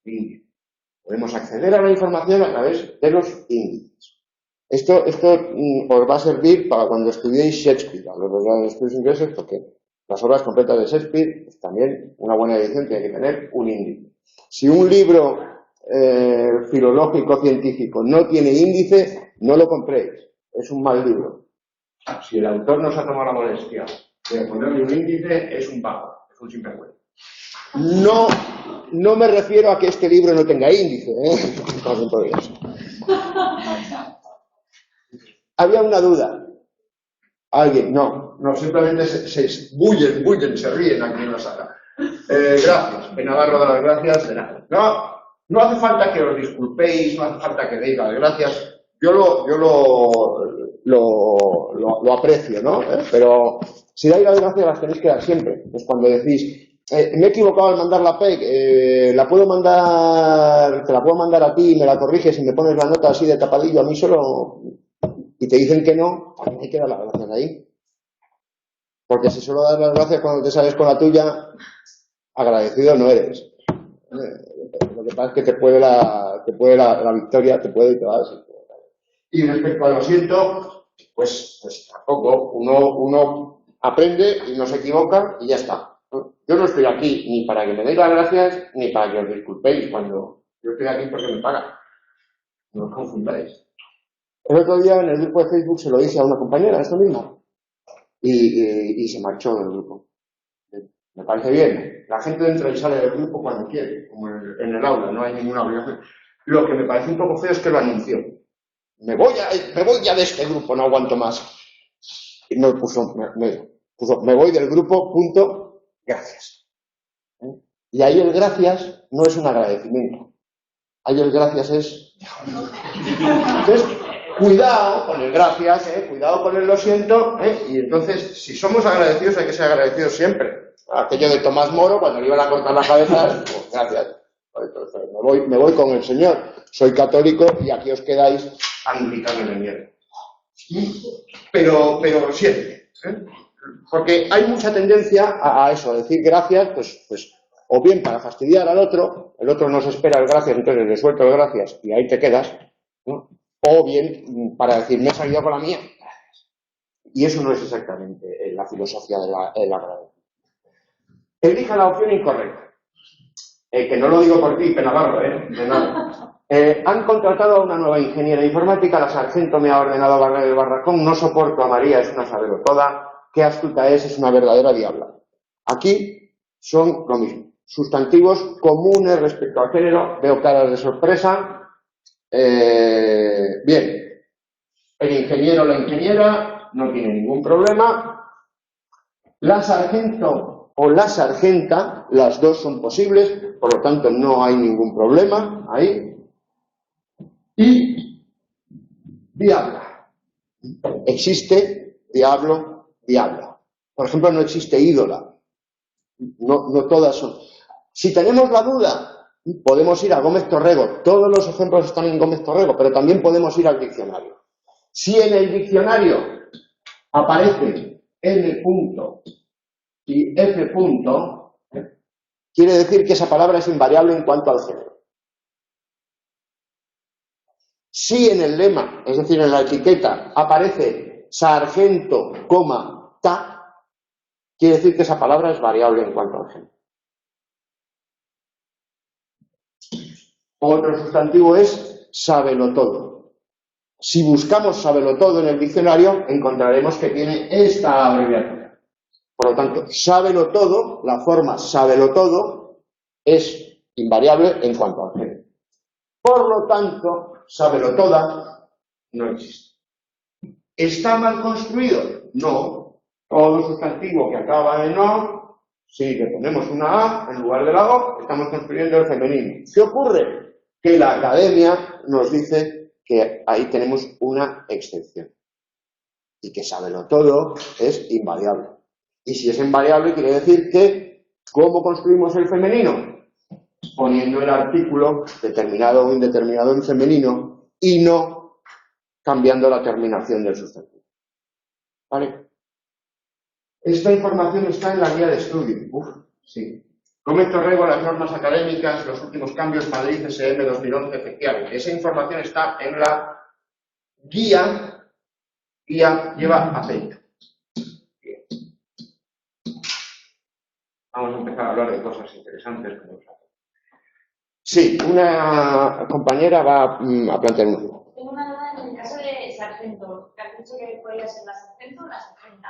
Índice. Podemos acceder a la información a través de los índices. Esto os va a servir para cuando estudiéis Shakespeare, a los de estudios ingleses, porque las obras completas de Shakespeare, pues también una buena edición tiene que tener un índice. Si un libro filológico científico no tiene índice, no lo compréis. Es un mal libro. Si el autor no se ha tomado la molestia de ponerle un índice, es un vago, es un sinvergüenza. No me refiero a que este libro no tenga índice, Había una duda. ¿Alguien? No, simplemente se bullen, se ríen aquí en la sala. Gracias, en Navarro de las gracias, de nada. No hace falta que os disculpéis, no hace falta que deis las gracias. Yo lo aprecio, ¿no? Pero si dais las gracias las tenéis que dar siempre. Pues cuando decís, me he equivocado al mandar la PEC, te la puedo mandar a ti y me la corriges y me pones la nota así de tapadillo a mí solo, y te dicen que no, hay que dar las gracias ahí. Porque si solo das las gracias cuando te sales con la tuya, agradecido no eres. Lo que pasa es que te puede la victoria, te puede y te va a decir. Y respecto a lo siento, pues tampoco. Uno aprende y no se equivoca y ya está. Yo no estoy aquí ni para que me deis las gracias ni para que os disculpéis cuando yo estoy aquí porque me pagan. No os confundáis. El otro día en el grupo de Facebook se lo hice a una compañera, esto mismo, y se marchó del grupo. Me parece bien. La gente entra y sale del grupo cuando quiere, como en el aula, no hay ninguna obligación. Lo que me parece un poco feo es que lo anunció. Me voy ya de este grupo, no aguanto más. Y me puso, me voy del grupo, punto, gracias. Y ahí el gracias no es un agradecimiento. Ahí el gracias es... Entonces, cuidado con el gracias, cuidado con el lo siento, y entonces, si somos agradecidos, hay que ser agradecidos siempre. Aquello de Tomás Moro, cuando le iban a cortar la cabeza, pues gracias. Entonces, me voy con el Señor. Soy católico y aquí os quedáis anglicanos de mierda. Pero siempre. Porque hay mucha tendencia a eso, a decir gracias, pues o bien para fastidiar al otro, el otro no se espera el gracias, entonces le suelto el gracias y ahí te quedas, ¿no? O bien para decir, me he salido con la mía. Y eso no es exactamente la filosofía del agradecimiento. Elija la opción incorrecta. Que no lo digo por ti, Penavarro, de nada. Han contratado a una nueva ingeniera informática, la sargento me ha ordenado barrer el barracón, no soporto a María, es una sabelotoda, qué astuta es una verdadera diabla. Aquí son lo mismo. Sustantivos comunes respecto al género, veo caras de sorpresa. Bien, el ingeniero o la ingeniera no tiene ningún problema. La sargento o la sargenta, las dos son posibles, por lo tanto no hay ningún problema ahí. Y diabla. Existe diablo, diabla. Por ejemplo, no existe ídola. No todas son. Si tenemos la duda, podemos ir a Gómez Torrego. Todos los ejemplos están en Gómez Torrego, pero también podemos ir al diccionario. Si en el diccionario aparece N punto y F punto, quiere decir que esa palabra es invariable en cuanto al género. Si en el lema, es decir, en la etiqueta, aparece sargento, ta, quiere decir que esa palabra es variable en cuanto al género. Otro sustantivo es sábelo-todo. Si buscamos sábelo-todo en el diccionario, encontraremos que tiene esta abreviatura. Por lo tanto, sábelo-todo, la forma sábelo-todo, es invariable en cuanto al género. Por lo tanto, sábelo-toda no existe. ¿Está mal construido? No. Todo sustantivo que acaba en no, si le ponemos una A en lugar de la O, estamos construyendo el femenino. ¿Qué ocurre? Que la academia nos dice que ahí tenemos una excepción. Y que sábelo-todo es invariable. Y si es invariable, quiere decir que, ¿cómo construimos el femenino? Poniendo el artículo determinado o indeterminado en femenino y no cambiando la terminación del sustantivo. ¿Vale? Esta información está en la guía de estudio. Sí. Comento Rego, las normas académicas, los últimos cambios, Madrid, SM 2011, efectivamente. Esa información está en la guía. Guía lleva acento. Vamos a empezar a hablar de cosas interesantes como esa. Sí, una compañera va a plantear un juego. Tengo una duda en el caso de sargento, que has dicho que podría ser la sargento o la sargenta.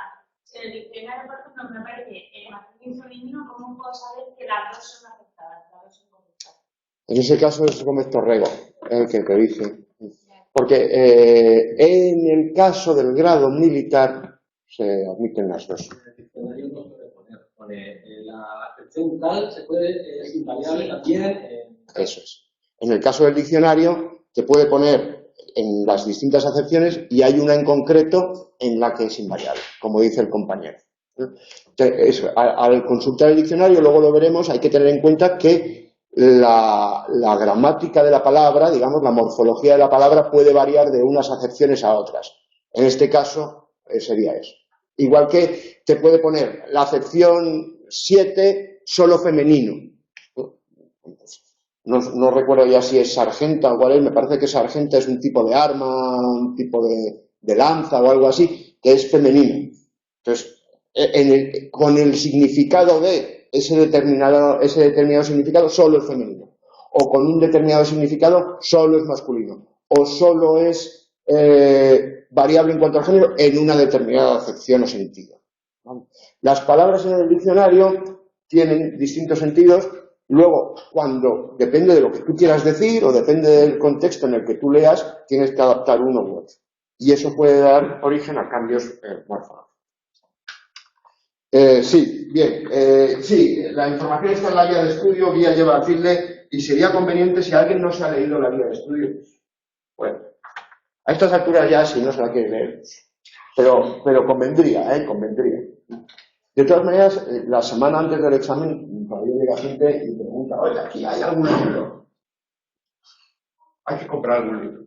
En el diccionario, por ejemplo, me parece en masculino y femenino, ¿cómo puedo saber que las dos son aceptadas, las dos son correctas? En ese caso es Gómez Torrego, el que dice. Porque en el caso del grado militar se admiten las dos. El diccionario no puede poner. Pone la acepción tal, se puede, es invariable también. Eso es. En el caso del diccionario, te puede poner en las distintas acepciones y hay una en concreto en la que es invariable, como dice el compañero. Al consultar el diccionario, luego lo veremos, hay que tener en cuenta que la gramática de la palabra, digamos, la morfología de la palabra puede variar de unas acepciones a otras. En este caso, sería eso. Igual que te puede poner la acepción 7 solo femenino. No recuerdo ya si es sargenta o cuál es, me parece que sargenta es un tipo de arma, un tipo de lanza o algo así, que es femenino. Entonces, con el significado de ese determinado significado solo es femenino. O con un determinado significado solo es masculino. O solo es variable en cuanto al género en una determinada acepción o sentido. Las palabras en el diccionario tienen distintos sentidos. Luego, cuando depende de lo que tú quieras decir o depende del contexto en el que tú leas, tienes que adaptar uno u otro. Y eso puede dar origen a cambios morfológicos. Sí, bien. Sí, la información está en la guía de estudio, guía lleva a tilde, y sería conveniente si alguien no se ha leído la guía de estudio. Bueno, a estas alturas ya si no se la quiere leer. Pero convendría, convendría. De todas maneras, la semana antes del examen, todavía llega gente y pregunta, oye, ¿aquí hay algún libro? Hay que comprar algún libro.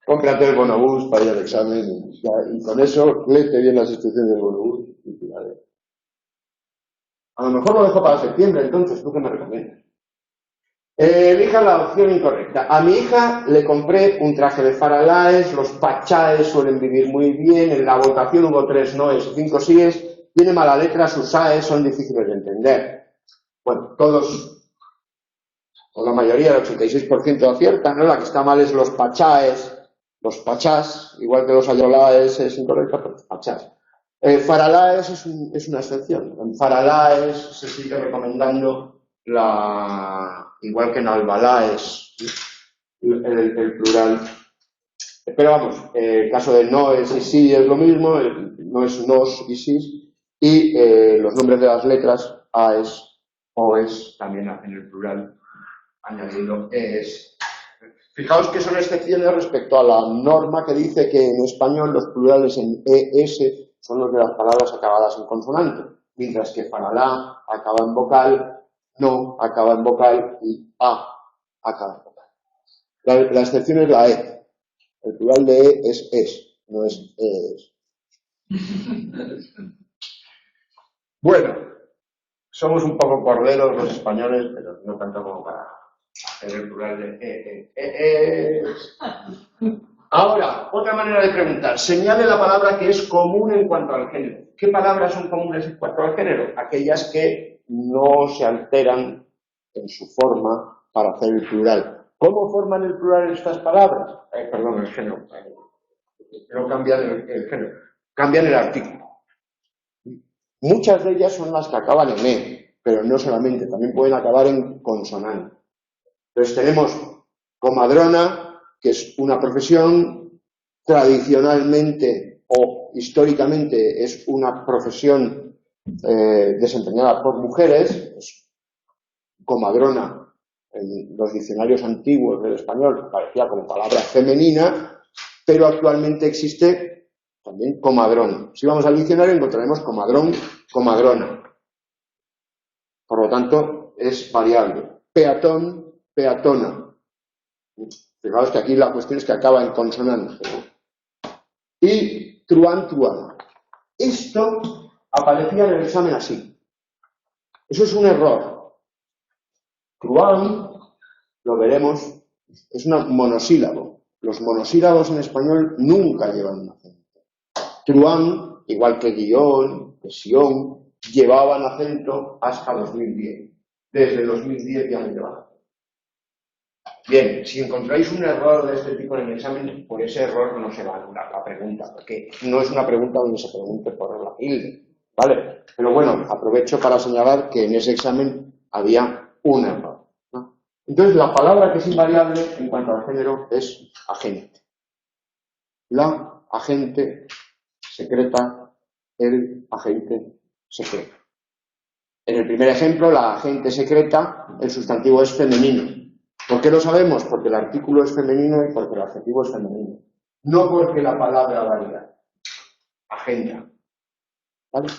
Cómprate el bonobús para ir al examen y con eso léete bien las instrucciones del bonobús y tírale. A lo mejor lo dejo para septiembre, entonces, ¿tú qué me recomiendas? Elija la opción incorrecta. A mi hija le compré un traje de Faralaes, los pachaes suelen vivir muy bien, en la votación hubo 3 noes y 5 síes, tiene mala letra, sus aes son difíciles de entender. Bueno, todos, o la mayoría, el 86% aciertan, ¿no? La que está mal es los pachaes, los pachás, igual que los ayolaes es incorrecta, pero los pachás. Faralaes es una excepción. En Faralaes se sigue recomendando igual que en albalaes, el plural. Pero vamos, el caso de noes y sí es lo mismo, no es nos y sí, y los nombres de las letras aes, oes, también hacen el plural, añadiendo es. Fijaos que son excepciones respecto a la norma que dice que en español los plurales en es son los de las palabras acabadas en consonante, mientras que faralá acaba en vocal, no acaba en vocal y a acaba en vocal. La excepción es la e. El plural de E es, no es es. Bueno, somos un poco corderos los españoles, pero no tanto como para hacer el plural de es. Ahora, otra manera de preguntar. Señale la palabra que es común en cuanto al género. ¿Qué palabras son comunes en cuanto al género? Aquellas que no se alteran en su forma para hacer el plural. ¿Cómo forman el plural estas palabras? Perdón, el género. No cambian el género. Cambian el artículo. Muchas de ellas son las que acaban en E, pero no solamente, también pueden acabar en consonante. Entonces tenemos comadrona, que es una profesión, tradicionalmente o históricamente es una profesión desempeñada por mujeres. Pues, comadrona, en los diccionarios antiguos del español parecía como palabra femenina, pero actualmente existe también comadrón. Si vamos al diccionario encontraremos comadrón, comadrona. Por lo tanto, es variable. Peatón, peatona. Fijaos que aquí la cuestión es que acaba en consonante. Y truán, truán. Esto aparecía en el examen así. Eso es un error. Truán, lo veremos, es un monosílabo. Los monosílabos en español nunca llevan un acento. Truán, igual que guión, que sion, llevaban acento hasta 2010. Desde 2010 ya no llevan acento. Bien, si encontráis un error de este tipo en el examen, por ese error no se va a anular la pregunta, porque no es una pregunta donde se pregunte por la tilde, ¿vale? Pero bueno, aprovecho para señalar que en ese examen había un error, ¿no? Entonces, la palabra que es invariable en cuanto al género es agente. La agente secreta, el agente secreto. En el primer ejemplo, la agente secreta, el sustantivo es femenino. ¿Por qué lo sabemos? Porque el artículo es femenino y porque el adjetivo es femenino. No porque la palabra varía. Agenda. ¿Vale?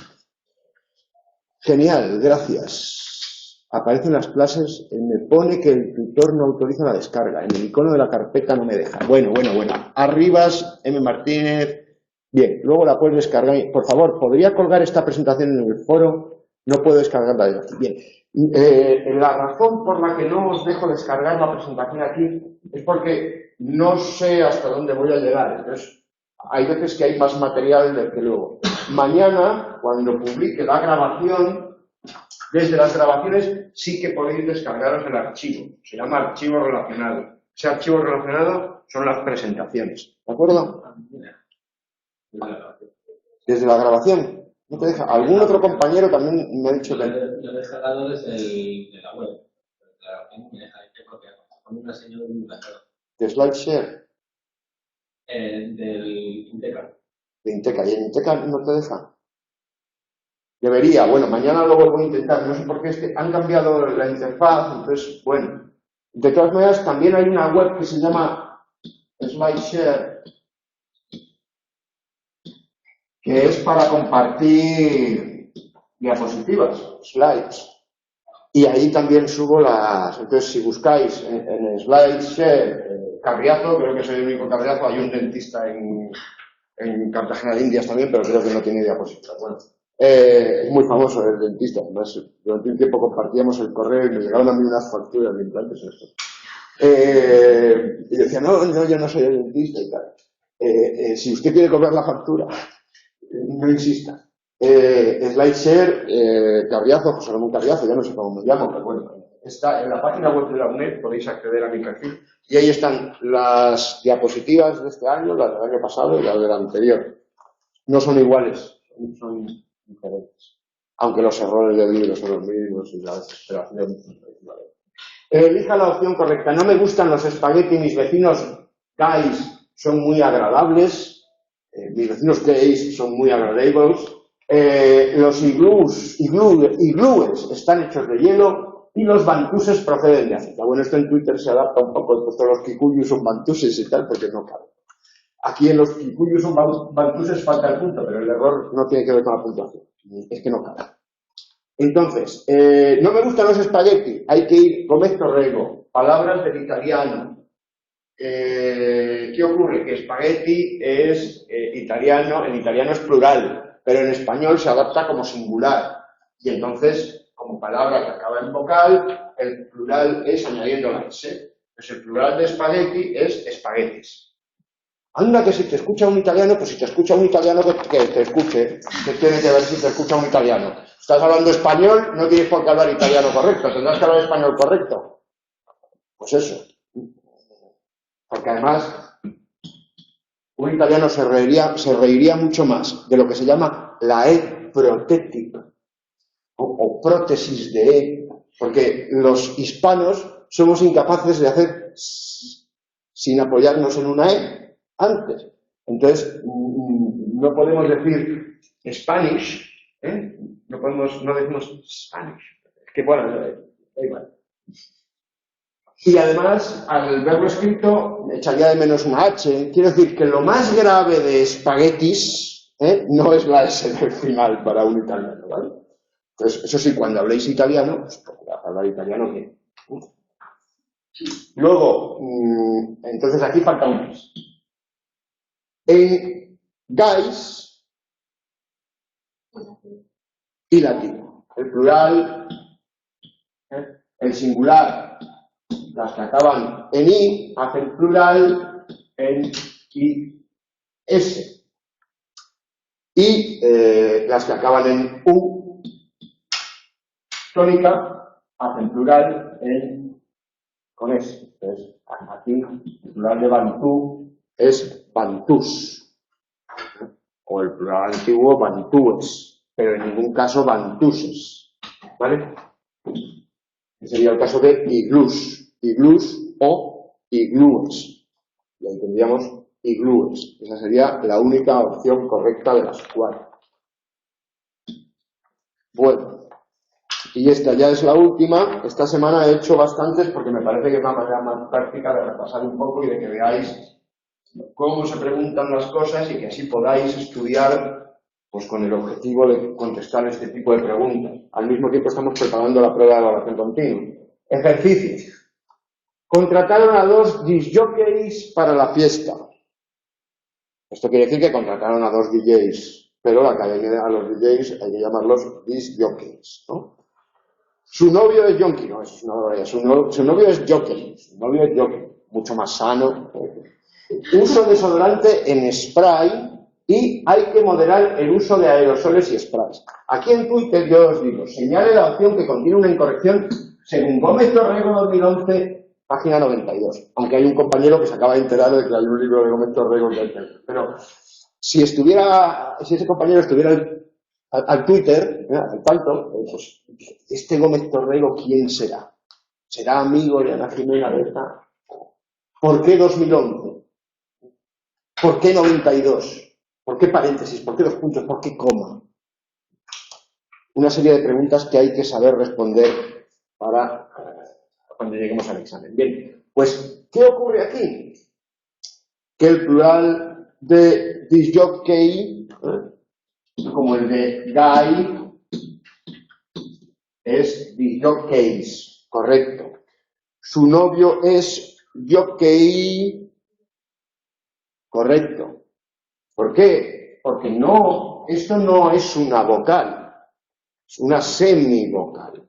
Genial, gracias. Aparecen las clases, me pone que el tutor no autoriza la descarga. En el icono de la carpeta no me deja. Bueno. Arribas, M. Martínez. Bien, luego la puedes descargar. Por favor, ¿podría colgar esta presentación en el foro? No puedo descargarla desde aquí. Bien. La razón por la que no os dejo descargar la presentación aquí es porque no sé hasta dónde voy a llegar. Entonces, hay veces que hay más material del que luego. Mañana, cuando publique la grabación, desde las grabaciones sí que podéis descargaros el archivo. Se llama archivo relacionado. Ese archivo relacionado son las presentaciones. ¿De acuerdo? Desde la grabación. ¿No te deja? Algún otro compañero también me ha dicho que... Lo he descargado desde de la web. La grabación me deja copiar. Con una señal de un cajero. ¿De SlideShare? Del Inteca. De Inteca. ¿Y en Inteca no te deja? Debería. Bueno, mañana lo vuelvo a intentar. No sé por qué es que han cambiado la interfaz. Entonces, bueno. De todas maneras, también hay una web que se llama SlideShare, que es para compartir diapositivas, slides. Y ahí también subo las... Entonces, si buscáis en SlideShare Carriazo, creo que soy el único Carriazo, hay un dentista en Cartagena de Indias también, pero creo que no tiene diapositivas. Bueno, es muy famoso el dentista. Además, durante un tiempo compartíamos el correo y me llegaron a mí unas facturas de implantes en esto. Y yo decía, no, yo no soy el dentista y tal. Si usted quiere cobrar la factura, no insista. SlideShare, Carriazo, José Ramón Carriazo, ya no sé cómo me llamo, pero bueno, está en la página web de la UNED, podéis acceder a mi perfil, y ahí están las diapositivas de este año, las del año pasado y las del anterior. No son iguales, son diferentes, aunque los errores del libro son los mismos y la desesperación. Elija la opción correcta. No me gustan los espagueti, mis vecinos gays son muy agradables, mis vecinos gays son muy agradables. Los iglúes están hechos de hielo y los bantuses proceden de África. Bueno, esto en Twitter se adapta un poco, puesto los kikuyus son bantuses y tal, porque no cabe. Aquí en los kikuyus son bantuses falta el punto, pero el error no tiene que ver con la puntuación, es que no cabe. Entonces, no me gustan los espagueti, hay que ir come torrego, palabras del italiano. ¿qué ocurre? Que spaghetti es italiano, en italiano es plural, pero en español se adapta como singular. Y entonces, como palabra que acaba en vocal, el plural es añadiendo la S. Pues el plural de spaghetti es espaguetis. Anda, que si te escucha un italiano, pues si te escucha un italiano, que te escuche. ¿Qué tiene que ver si te escucha un italiano? Estás hablando español, no tienes por qué hablar italiano correcto, tendrás que hablar español correcto. Pues eso. Porque además, un italiano se reiría mucho más de lo que se llama la E protética o prótesis de E, porque los hispanos somos incapaces de hacer sin apoyarnos en una E antes. Entonces, no podemos decir Spanish, ¿eh? No decimos Spanish. Es que bueno, da igual. Y además, al verlo escrito, echaría de menos una H. Quiero decir que lo más grave de espaguetis no es la S del final para un italiano, ¿vale? Entonces, eso sí, cuando habléis italiano, pues procurad hablar italiano bien. Luego, entonces aquí falta un mes. En guys y latino. El plural, el singular, las que acaban en i, hacen plural en is. Y las que acaban en u, tónica, hacen plural con s. Entonces, aquí el plural de bantú es bantús. O el plural antiguo bantúes, pero en ningún caso bantuses. ¿Vale? Sería el caso de iglús o iglúes. Y ahí tendríamos iglúes. Esa sería la única opción correcta de las 4. Bueno, y esta ya es la última. Esta semana he hecho bastantes porque me parece que es una manera más práctica de repasar un poco y de que veáis cómo se preguntan las cosas y que así podáis estudiar pues con el objetivo de contestar este tipo de preguntas. Al mismo tiempo estamos preparando la prueba de evaluación continua. Ejercicio. Contrataron a 2 disjockeys para la fiesta. Esto quiere decir que contrataron a 2 DJs, pero la academia a los DJs hay que llamarlos disjockeys, ¿no? Su novio es Yonki, no, eso es una barbaridad. Su novio es jockey, mucho más sano. Uso desodorante en spray y hay que moderar el uso de aerosoles y sprays. Aquí en Twitter yo os digo, señale la opción que contiene una incorrección según Gómez Torrego 2011, página 92. Aunque hay un compañero que se acaba de enterar de que hay un libro de Gómez Torrego. Pero si ese compañero estuviera al Twitter, al tanto, pues este Gómez Torrego, ¿quién será? ¿Será amigo de Ana Jimena Berta? ¿Por qué 2011? ¿Por qué 92? ¿Por qué paréntesis? ¿Por qué 2 puntos? ¿Por qué coma? Una serie de preguntas que hay que saber responder para cuando lleguemos al examen. Bien, pues, ¿qué ocurre aquí? Que el plural de disjockey, como el de guy, es disjockeys, correcto. Su novio es jockey, correcto. ¿Por qué? Porque esto no es una vocal, es una semivocal.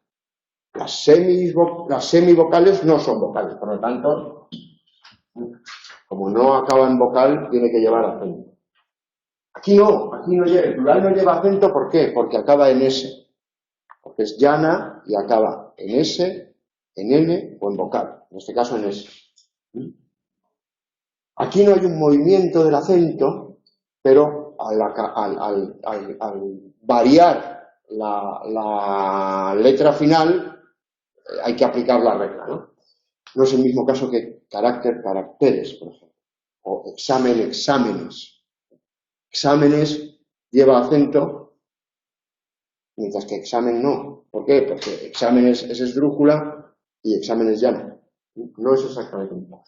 Las semivocales no son vocales, por lo tanto, como no acaba en vocal, tiene que llevar acento. Aquí no lleva, el plural no lleva acento, ¿por qué? Porque acaba en S. Porque es llana y acaba en S, en N o en vocal, en este caso en S. Aquí no hay un movimiento del acento, pero al variar la letra final hay que aplicar la regla, ¿no? No es el mismo caso que caracteres, por ejemplo, o exámenes. Exámenes lleva acento, mientras que examen no. ¿Por qué? Porque exámenes es esdrújula y exámenes llana. No es exactamente lo mismo.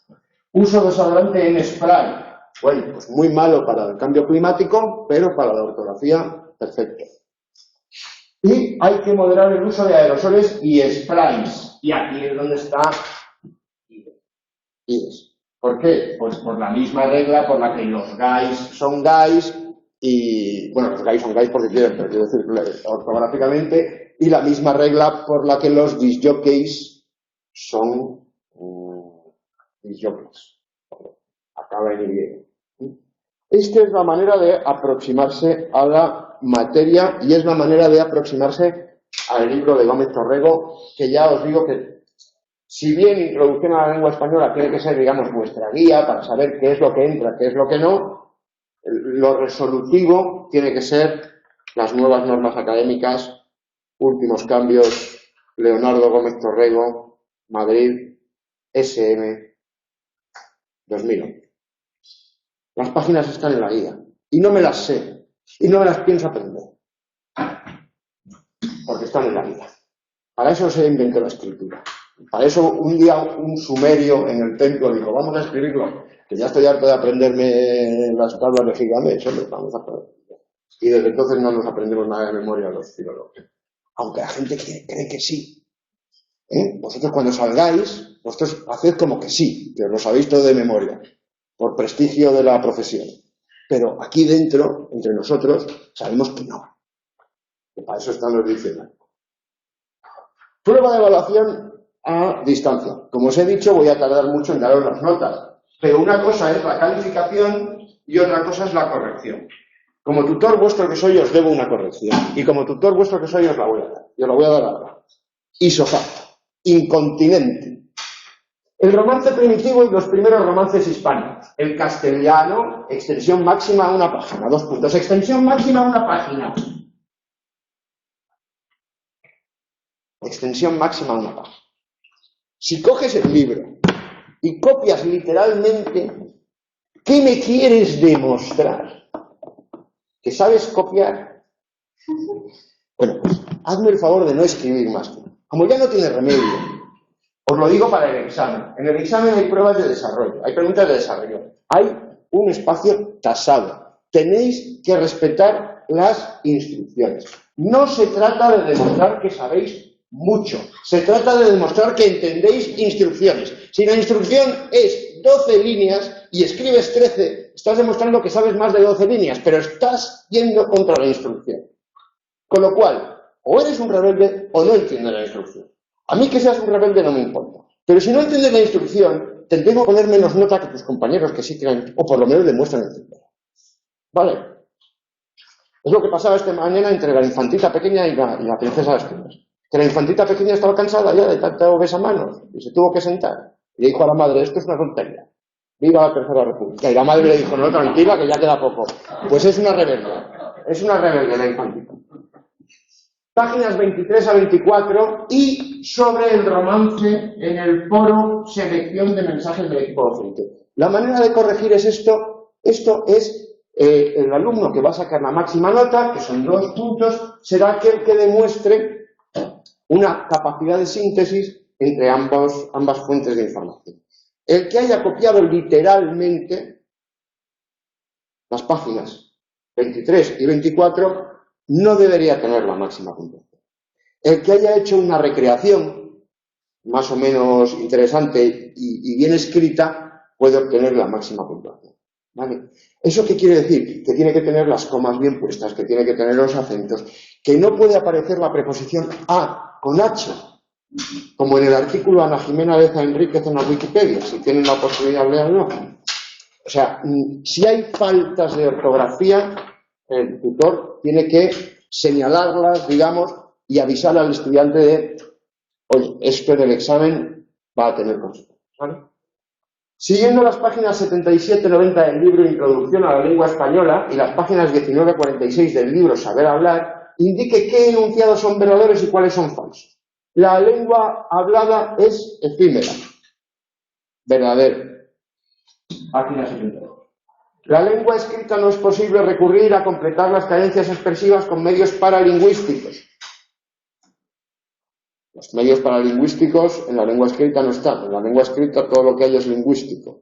Uso desodorante en spray. Bueno, pues muy malo para el cambio climático, pero para la ortografía, perfecto. Y hay que moderar el uso de aerosoles y sprays. Y aquí es donde está IDES. ¿Por qué? Pues por la misma regla por la que los guys son guys y, bueno, los guys son guys porque quieren, pero quiero decir ortográficamente, y la misma regla por la que los disjockeys son disjockeys. Acaba en Y. Esta es la manera de aproximarse a la materia y es la manera de aproximarse al libro de Gómez Torrego, que ya os digo que, si bien Introducción a la Lengua Española tiene que ser, digamos, vuestra guía para saber qué es lo que entra, qué es lo que no, lo resolutivo tiene que ser las nuevas normas académicas, últimos cambios, Leonardo Gómez Torrego, Madrid, SM, 2011. Las páginas están en la guía y no me las sé y no me las pienso aprender porque están en la guía. Para eso se inventó la escritura. Para eso un día un sumerio en el templo dijo, vamos a escribirlo, que ya estoy harto de aprenderme las tablas de Gigamés, hombre, vamos a aprender. Y desde entonces no nos aprendemos nada de memoria los filólogos. Aunque la gente cree que sí. Vosotros cuando salgáis, vosotros haced como que sí, que os lo sabéis todo de memoria, por prestigio de la profesión. Pero aquí dentro, entre nosotros, sabemos que no. Que para eso están los diccionarios. Prueba de evaluación a distancia. Como os he dicho, voy a tardar mucho en daros las notas. Pero una cosa es la calificación y otra cosa es la corrección. Como tutor vuestro que soy, os debo una corrección. Y como tutor vuestro que soy, os la voy a dar. Y os la voy a dar ahora. Isofacto. Incontinente. El romance primitivo y los primeros romances hispánicos. El castellano, extensión máxima a una página. 2 puntos. Extensión máxima a una página. Extensión máxima a una página. Si coges el libro y copias literalmente, ¿qué me quieres demostrar? ¿Que sabes copiar? Bueno, pues hazme el favor de no escribir más. Como ya no tiene remedio, os lo digo para el examen. En el examen hay pruebas de desarrollo, hay preguntas de desarrollo, hay un espacio tasado. Tenéis que respetar las instrucciones. No se trata de demostrar que sabéis mucho. Se trata de demostrar que entendéis instrucciones. Si la instrucción es 12 líneas y escribes 13, estás demostrando que sabes más de 12 líneas, pero estás yendo contra la instrucción. Con lo cual, o eres un rebelde o no entiendes la instrucción. A mí que seas un rebelde no me importa. Pero si no entiendes la instrucción, te tengo que poner menos nota que tus compañeros que sí creen, o por lo menos demuestran entender. ¿Vale? Es lo que pasaba esta mañana entre la infantita pequeña y la princesa de Asturias. Que la infantita pequeña estaba cansada ya de tanto besamanos y se tuvo que sentar. Y le dijo a la madre, esto es una tontería. Viva la Tercera República. Y la madre le dijo, no, tranquila, que ya queda poco. Pues es una rebelde. Es una rebelde la infantita. Páginas 23 a 24 y sobre el romance en el foro selección de mensajes del equipo docente. La manera de corregir es esto. Esto es el alumno que va a sacar la máxima nota, que son 2 puntos, será aquel que demuestre una capacidad de síntesis entre ambas fuentes de información. El que haya copiado literalmente las páginas 23 y 24 no debería tener la máxima puntuación. El que haya hecho una recreación más o menos interesante y bien escrita puede obtener la máxima puntuación. ¿Vale? ¿Eso qué quiere decir? Que tiene que tener las comas bien puestas, que tiene que tener los acentos, que no puede aparecer la preposición a con H, como en el artículo Ana Jimena Leza Enríquez en la Wikipedia, si tienen la oportunidad de leerlo. O sea, si hay faltas de ortografía, el tutor tiene que señalarlas, digamos, y avisar al estudiante de, oye, esto en el examen va a tener consecuencias, ¿vale? Siguiendo las páginas 77-90 del libro Introducción a la Lengua Española y las páginas 19-46 del libro Saber Hablar, indique qué enunciados son verdaderos y cuáles son falsos. La lengua hablada es efímera. Verdadero. Página 72. La lengua escrita no es posible recurrir a completar las carencias expresivas con medios paralingüísticos. Los medios paralingüísticos en la lengua escrita no están. En la lengua escrita todo lo que hay es lingüístico.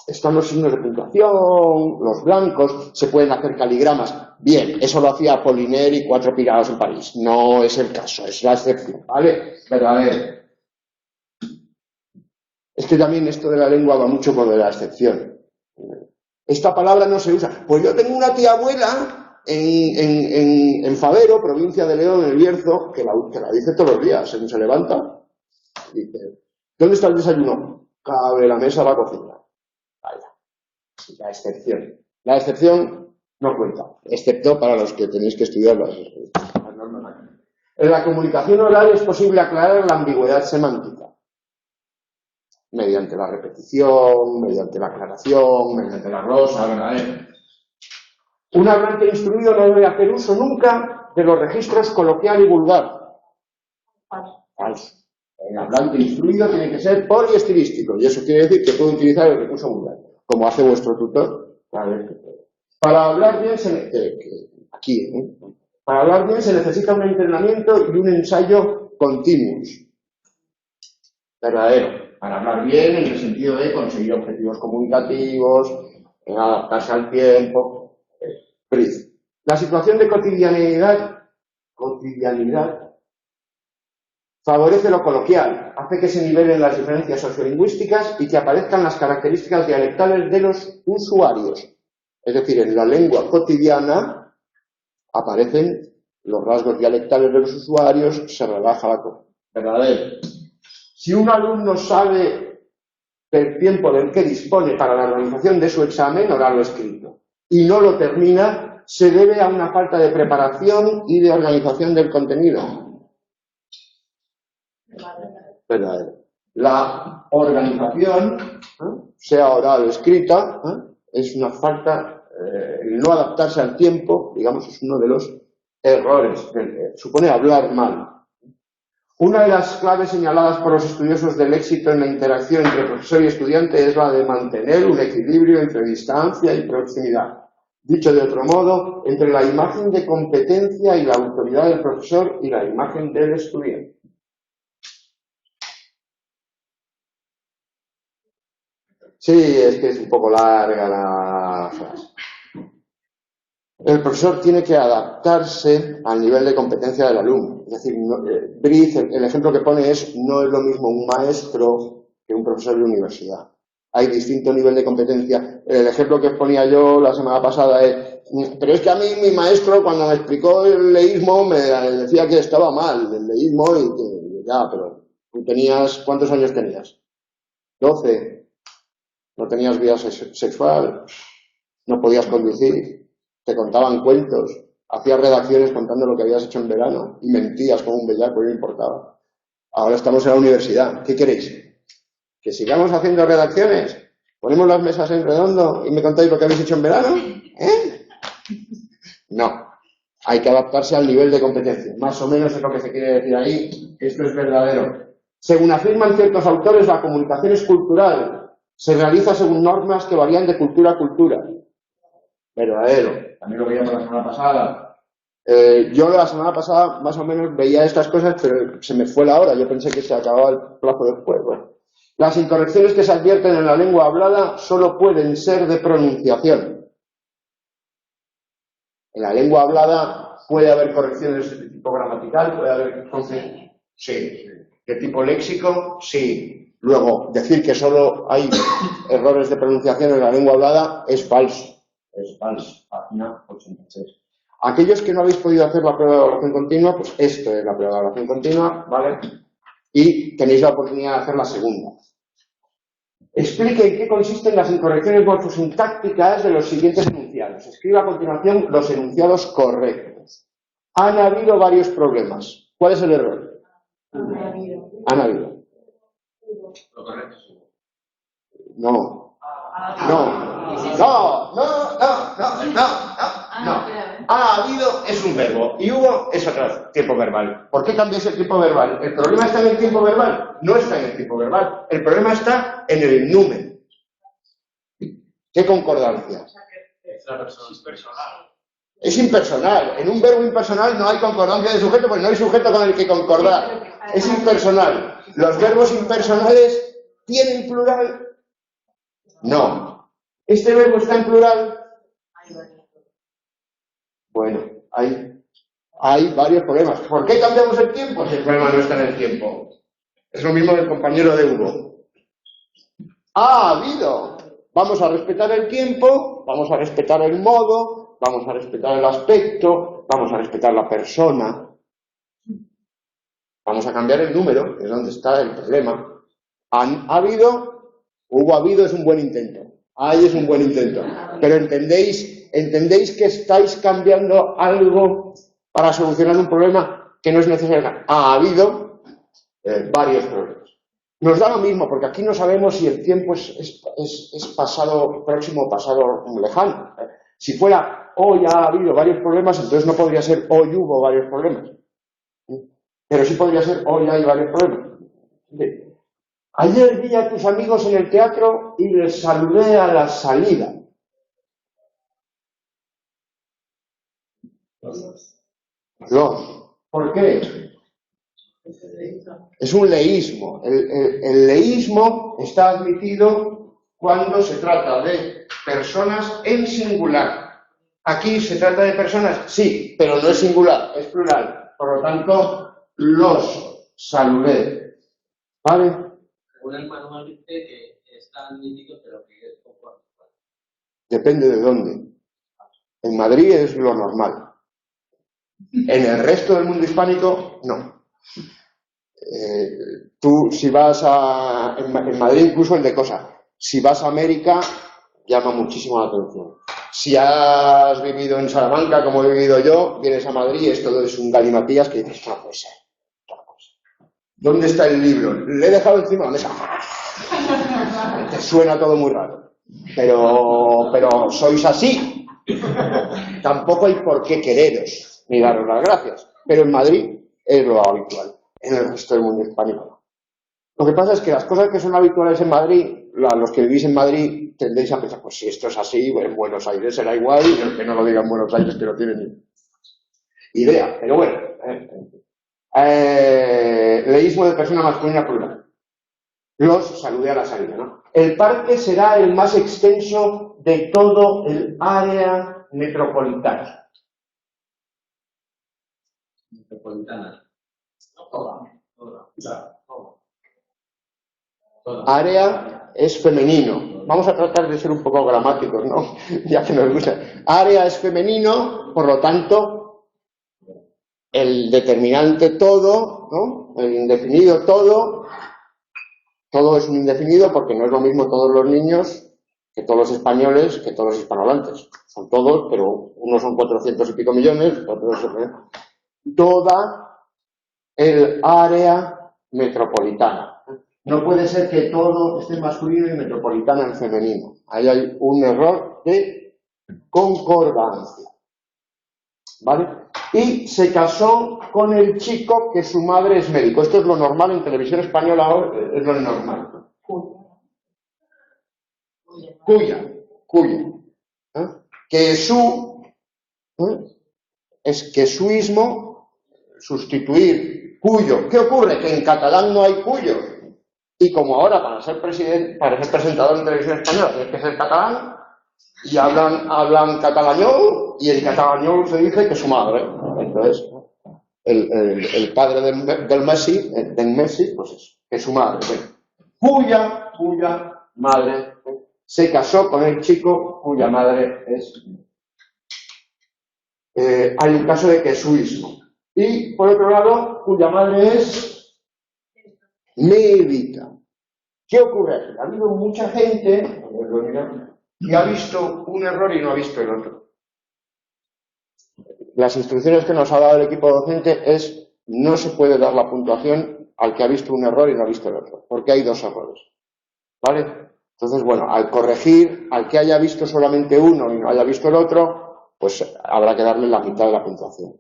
Están los signos de puntuación, los blancos, se pueden hacer caligramas. Bien, eso lo hacía Apollinaire y 4 pirados en París. No es el caso, es la excepción, ¿vale? Verdadero. Es que también esto de la lengua va mucho con la excepción. Esta palabra no se usa. Pues yo tengo una tía abuela en Favero, provincia de León, en el Bierzo, que la dice todos los días. Se levanta y dice, ¿dónde está el desayuno? Cabe la mesa, la cocina. Vaya. La excepción. La excepción no cuenta, excepto para los que tenéis que estudiar las normas. En la comunicación oral es posible aclarar la ambigüedad semántica. Mediante la repetición, mediante la aclaración, mediante la glosa, ¿verdad? Un hablante instruido no debe hacer uso nunca de los registros coloquial y vulgar. Falso. El hablante instruido tiene que ser poliestilístico, y eso quiere decir que puede utilizar el recurso vulgar, como hace vuestro tutor. Para hablar bien para hablar bien se necesita un entrenamiento y un ensayo continuos. Verdadero. Para hablar bien en el sentido de conseguir objetivos comunicativos, adaptarse al tiempo. La situación de cotidianidad favorece lo coloquial, hace que se nivelen las diferencias sociolingüísticas y que aparezcan las características dialectales de los usuarios. Es decir, en la lengua cotidiana aparecen los rasgos dialectales de los usuarios, se relaja la cosa. Verdadero. Si un alumno sabe del tiempo del que dispone para la organización de su examen oral o escrito y no lo termina, se debe a una falta de preparación y de organización del contenido. Verdadero. La organización, sea oral o escrita, es una falta, el no adaptarse al tiempo, digamos, es uno de los errores, supone hablar mal. Una de las claves señaladas por los estudiosos del éxito en la interacción entre profesor y estudiante es la de mantener un equilibrio entre distancia y proximidad. Dicho de otro modo, entre la imagen de competencia y la autoridad del profesor y la imagen del estudiante. Sí, es que es un poco larga la frase. El profesor tiene que adaptarse al nivel de competencia del alumno. Es decir, Briz, el ejemplo que pone es, no es lo mismo un maestro que un profesor de universidad. Hay distinto nivel de competencia. El ejemplo que ponía yo la semana pasada es, pero es que a mí mi maestro cuando me explicó el leísmo me decía que estaba mal el leísmo y que ya, pero tú tenías, ¿cuántos años tenías? 12. No tenías vida sexual, no podías conducir. Te contaban cuentos, hacías redacciones contando lo que habías hecho en verano y mentías como un bellaco y no importaba. Ahora estamos en la universidad. ¿Qué queréis? ¿Que sigamos haciendo redacciones? ¿Ponemos las mesas en redondo y me contáis lo que habéis hecho en verano? No. Hay que adaptarse al nivel de competencia. Más o menos es lo que se quiere decir ahí. Esto es verdadero. Según afirman ciertos autores, la comunicación es cultural. Se realiza según normas que varían de cultura a cultura. Verdadero. También lo veíamos la semana pasada. Yo la semana pasada más o menos veía estas cosas, pero se me fue la hora. Yo pensé que se acababa el plazo después. Bueno. Las incorrecciones que se advierten en la lengua hablada solo pueden ser de pronunciación. En la lengua hablada puede haber correcciones de tipo gramatical, puede haber... Sí. ¿De tipo léxico? Sí. Luego, decir que solo hay errores de pronunciación en la lengua hablada es falso. Es falso. Página 86. Aquellos que no habéis podido hacer la prueba de evaluación continua, pues esto es la prueba de evaluación continua, ¿vale? Y tenéis la oportunidad de hacer la segunda. Explique en qué consisten las incorrecciones morfosintácticas de los siguientes enunciados. Escriba a continuación los enunciados correctos. Han habido varios problemas. ¿Cuál es el error? Han habido. Lo correcto. No. Ha habido es un verbo y hubo es otro tiempo verbal. ¿Por qué cambias el tiempo verbal? ¿El problema está en el tiempo verbal? No está en el tiempo verbal. El problema está en el número. ¿Qué concordancia? Es impersonal. En un verbo impersonal no hay concordancia de sujeto, pues no hay sujeto con el que concordar. Es impersonal. ¿Los verbos impersonales tienen plural? No. ¿Este verbo está en plural? Bueno, hay varios problemas. ¿Por qué cambiamos el tiempo si el problema no está en el tiempo? Es lo mismo del compañero de Hugo. Ha habido. Vamos a respetar el tiempo, vamos a respetar el modo, vamos a respetar el aspecto, vamos a respetar la persona. Vamos a cambiar el número, que es donde está el problema. Hubo habido es un buen intento. Ahí es un buen intento. Pero entendéis que estáis cambiando algo para solucionar un problema que no es necesario. Ha habido varios problemas. Nos da lo mismo, porque aquí no sabemos si el tiempo es pasado próximo o pasado lejano. Si fuera hoy ha habido varios problemas, entonces no podría ser hoy hubo varios problemas. Pero sí podría ser hoy hay varios problemas. Ayer vi a tus amigos en el teatro y les saludé a la salida. ¿Por qué? Es un leísmo. El leísmo está admitido cuando se trata de personas en singular. Aquí se trata de personas, sí, pero no es singular, es plural. Por lo tanto, los saludé. ¿Vale? Según el manual dice que está admitido, pero que es poco habitual. Depende de dónde. En Madrid es lo normal. En el resto del mundo hispánico, no. Tú, si vas en Madrid, incluso el de cosas, si vas a América, llama muchísimo la atención. Si has vivido en Salamanca, como he vivido yo, vienes a Madrid y esto es un galimatías que dices, no puede ser. ¿Dónde está el libro? Le he dejado encima de la mesa. Te suena todo muy raro. Pero sois así. Tampoco hay por qué quereros ni daros las gracias. Pero en Madrid es lo habitual. En el resto del mundo hispánico no. Lo que pasa es que las cosas que son habituales en Madrid, los que vivís en Madrid tendréis a pensar, pues si esto es así, en Buenos Aires será igual, y el que no lo diga en Buenos Aires que no tiene ni idea. Pero bueno, leísmo de persona masculina plural. Los saludé a la salida, ¿no? El parque será el más extenso de todo el área metropolitana. Metropolitana. Toda. Área es femenino. Vamos a tratar de ser un poco gramáticos, ¿no? Ya que nos gusta. Área es femenino, por lo tanto, el determinante todo, ¿no? El indefinido todo es un indefinido porque no es lo mismo todos los niños que todos los españoles, que todos los hispanohablantes. Son todos, pero unos son 400 y pico millones, otros son... Toda el área metropolitana. No puede ser que todo esté en masculino y metropolitana en femenino. Ahí hay un error de concordancia. ¿Vale? Y se casó con el chico que su madre es médico. Esto es lo normal en televisión española ahora, es lo normal. Cuya. Que es que suismo, sustituir cuyo. ¿Qué ocurre? Que en catalán no hay cuyo. Y como ahora para ser presentador en televisión española tienes que ser catalán, y hablan catalañol, y en catalañol se dice que su madre. Entonces, el padre del Messi, pues eso, que su madre. Cuya madre se casó con el chico cuya madre es... hay un caso de que es suizo. Y, por otro lado, cuya madre es médica. ¿Qué ocurre aquí? Ha habido mucha gente que ha visto un error y no ha visto el otro. Las instrucciones que nos ha dado el equipo docente es no se puede dar la puntuación al que ha visto un error y no ha visto el otro, porque hay dos errores. ¿Vale? Entonces, bueno, al corregir, al que haya visto solamente uno y no haya visto el otro, pues habrá que darle la mitad de la puntuación,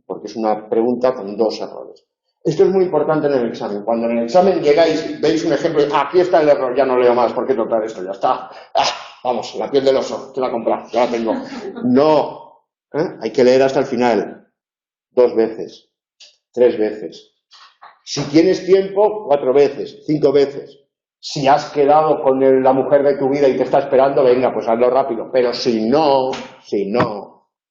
porque es una pregunta con dos errores. Esto es muy importante en el examen. Cuando en el examen llegáis, veis un ejemplo, aquí está el error, ya no leo más, ¿por qué tocar esto? Ya está. Vamos, la piel del oso, te la he comprado, ya la tengo. No, hay que leer hasta el final. 2 veces, 3 veces. Si tienes tiempo, 4 veces, 5 veces. Si has quedado con la mujer de tu vida y te está esperando, venga, pues hazlo rápido. Pero si no,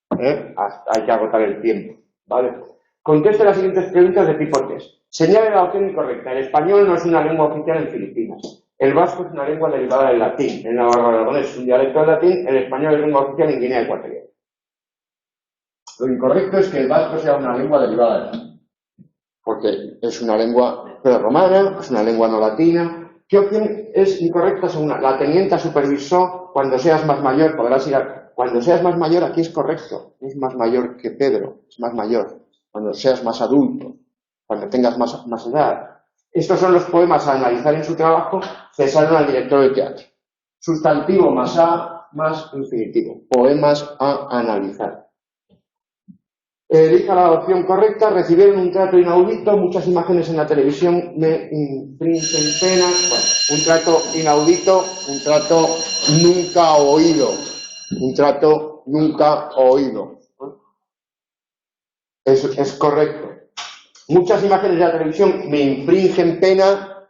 hay que agotar el tiempo, ¿vale? Conteste las siguientes preguntas de tipo test. Señale la opción incorrecta. El español no es una lengua oficial en Filipinas. El vasco es una lengua derivada del latín. El navarro-aragonés es un dialecto del latín. El español es lengua oficial en Guinea Ecuatorial. Lo incorrecto es que el vasco sea una lengua derivada del latín. Porque es una lengua prerromana, es una lengua no latina. ¿Qué opción es incorrecta según la tenienta supervisó? Cuando seas más mayor podrás ir a... Cuando seas más mayor, aquí es correcto. Es más mayor que Pedro, es más mayor. Cuando seas más adulto, cuando tengas más edad. Estos son los poemas a analizar en su trabajo, cesaron al director de teatro. Sustantivo más A más infinitivo. Poemas a analizar. Elija la opción correcta. Recibieron un trato inaudito. Muchas imágenes en la televisión me infringen pena. Bueno, un trato inaudito, un trato nunca oído. Un trato nunca oído. Es correcto. Muchas imágenes de la televisión me infringen pena.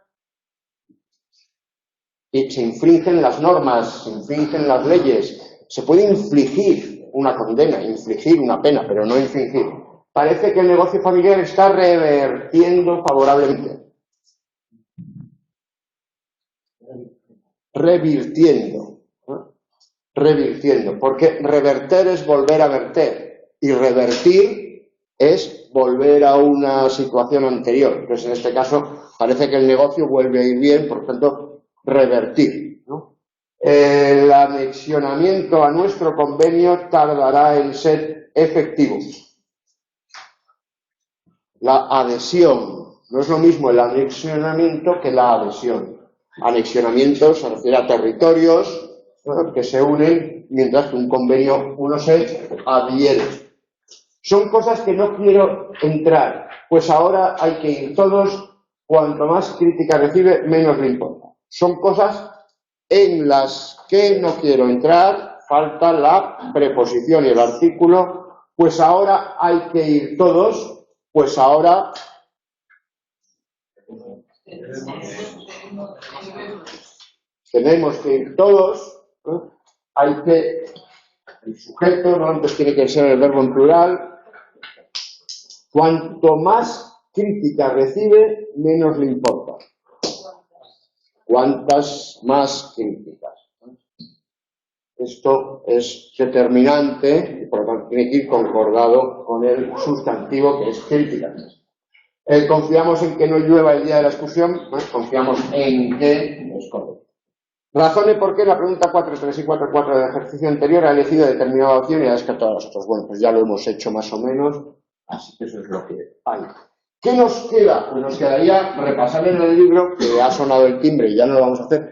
Y se infringen las normas, se infringen las leyes. Se puede infligir una condena, infligir una pena, pero no infringir. Parece que el negocio familiar está revertiendo favorablemente. Revirtiendo. Revirtiendo. Porque reverter es volver a verter. Y revertir es volver a una situación anterior. Entonces, en este caso, parece que el negocio vuelve a ir bien, por tanto, revertir, ¿no? El anexionamiento a nuestro convenio tardará en ser efectivo. La adhesión. No es lo mismo el anexionamiento que la adhesión. Anexionamiento se refiere a territorios, ¿no?, que se unen, mientras que un convenio uno se adhiere. Son cosas que no quiero entrar, pues ahora hay que ir todos. Cuanto más crítica recibe, menos le importa. Son cosas en las que no quiero entrar, falta la preposición y el artículo. Pues ahora hay que ir todos, pues ahora tenemos que ir todos, ¿no? Hay que, el sujeto, ¿no?, antes tiene que ser el verbo en plural. Cuanto más crítica recibe, menos le importa. Cuantas más críticas. Esto es determinante y por lo tanto tiene que ir concordado con el sustantivo que es crítica. Confiamos en que no llueva el día de la excursión, ¿no? Confiamos en que es correcto. Razone por qué la pregunta 4.3 y 4.4 del ejercicio anterior ha elegido determinada opción y ha descartado a las otras. Bueno, pues ya lo hemos hecho más o menos, así que eso es lo que hay. ¿Qué nos queda? Pues nos quedaría repasar en el libro, que ha sonado el timbre y ya no lo vamos a hacer.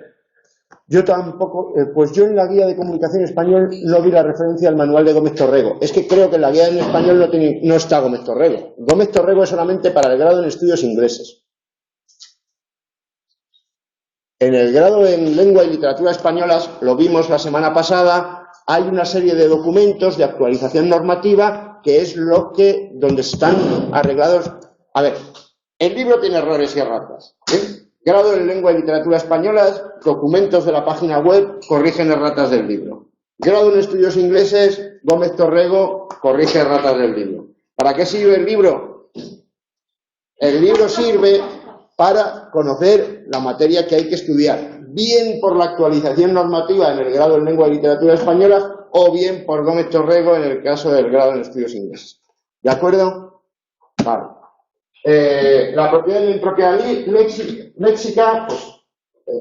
Yo tampoco, pues yo en la guía de comunicación español no vi la referencia al manual de Gómez Torrego. Es que creo que en la guía en español no está Gómez Torrego. Gómez Torrego es solamente para el grado en estudios ingleses. En el grado en lengua y literatura españolas, lo vimos la semana pasada, hay una serie de documentos de actualización normativa que es donde están arreglados. A ver, el libro tiene errores y erratas, ¿eh? Grado en lengua y literatura españolas, documentos de la página web corrigen erratas del libro. Grado en estudios ingleses, Gómez Torrego corrige erratas del libro. ¿Para qué sirve el libro? El libro sirve para conocer la materia que hay que estudiar, bien por la actualización normativa en el grado en lengua y literatura españolas o bien por Gómez Torrego en el caso del grado en estudios ingleses. ¿De acuerdo? Vale. La propiedad y la impropiedad léxica, pues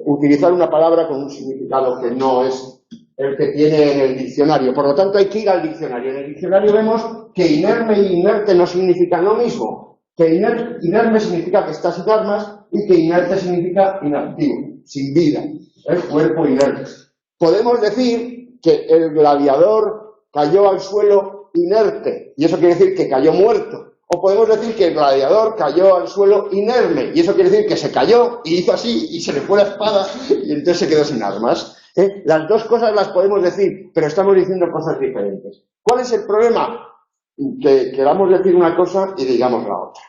utilizar una palabra con un significado que no es el que tiene en el diccionario. Por lo tanto, hay que ir al diccionario. En el diccionario vemos que inerme y inerte no significan lo mismo. Que inerme significa que está sin armas y que inerte significa inactivo, sin vida, el cuerpo inerte. Podemos decir que el gladiador cayó al suelo inerte y eso quiere decir que cayó muerto. O podemos decir que el gladiador cayó al suelo inerme y eso quiere decir que se cayó y hizo así y se le fue la espada y entonces se quedó sin armas. Las dos cosas las podemos decir, pero estamos diciendo cosas diferentes. ¿Cuál es el problema? Que queramos decir una cosa y digamos la otra.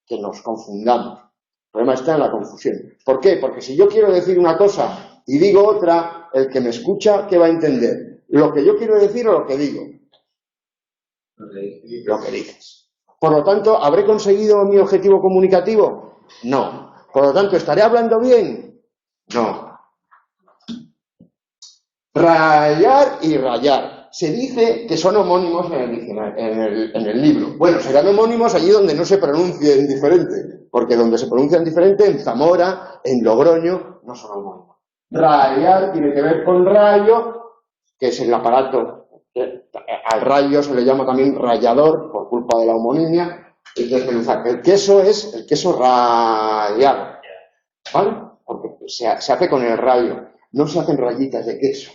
Que nos confundamos. El problema está en la confusión. ¿Por qué? Porque si yo quiero decir una cosa y digo otra, el que me escucha, ¿qué va a entender? ¿Lo que yo quiero decir o lo que digo? Lo que dices. Por lo tanto, ¿habré conseguido mi objetivo comunicativo? No. Por lo tanto, ¿estaré hablando bien? No. Rayar y rayar. Se dice que son homónimos en el libro. Bueno, serán homónimos allí donde no se pronuncien diferente, porque donde se pronuncian diferente, en Zamora, en Logroño, no son homónimos. Rayar tiene que ver con rayo, que es el aparato, al rayo se le llama también rallador, por culpa de la homonimia. Entonces, el queso es el queso rallado, ¿vale? Porque se hace con el rayo. No se hacen rayitas de queso.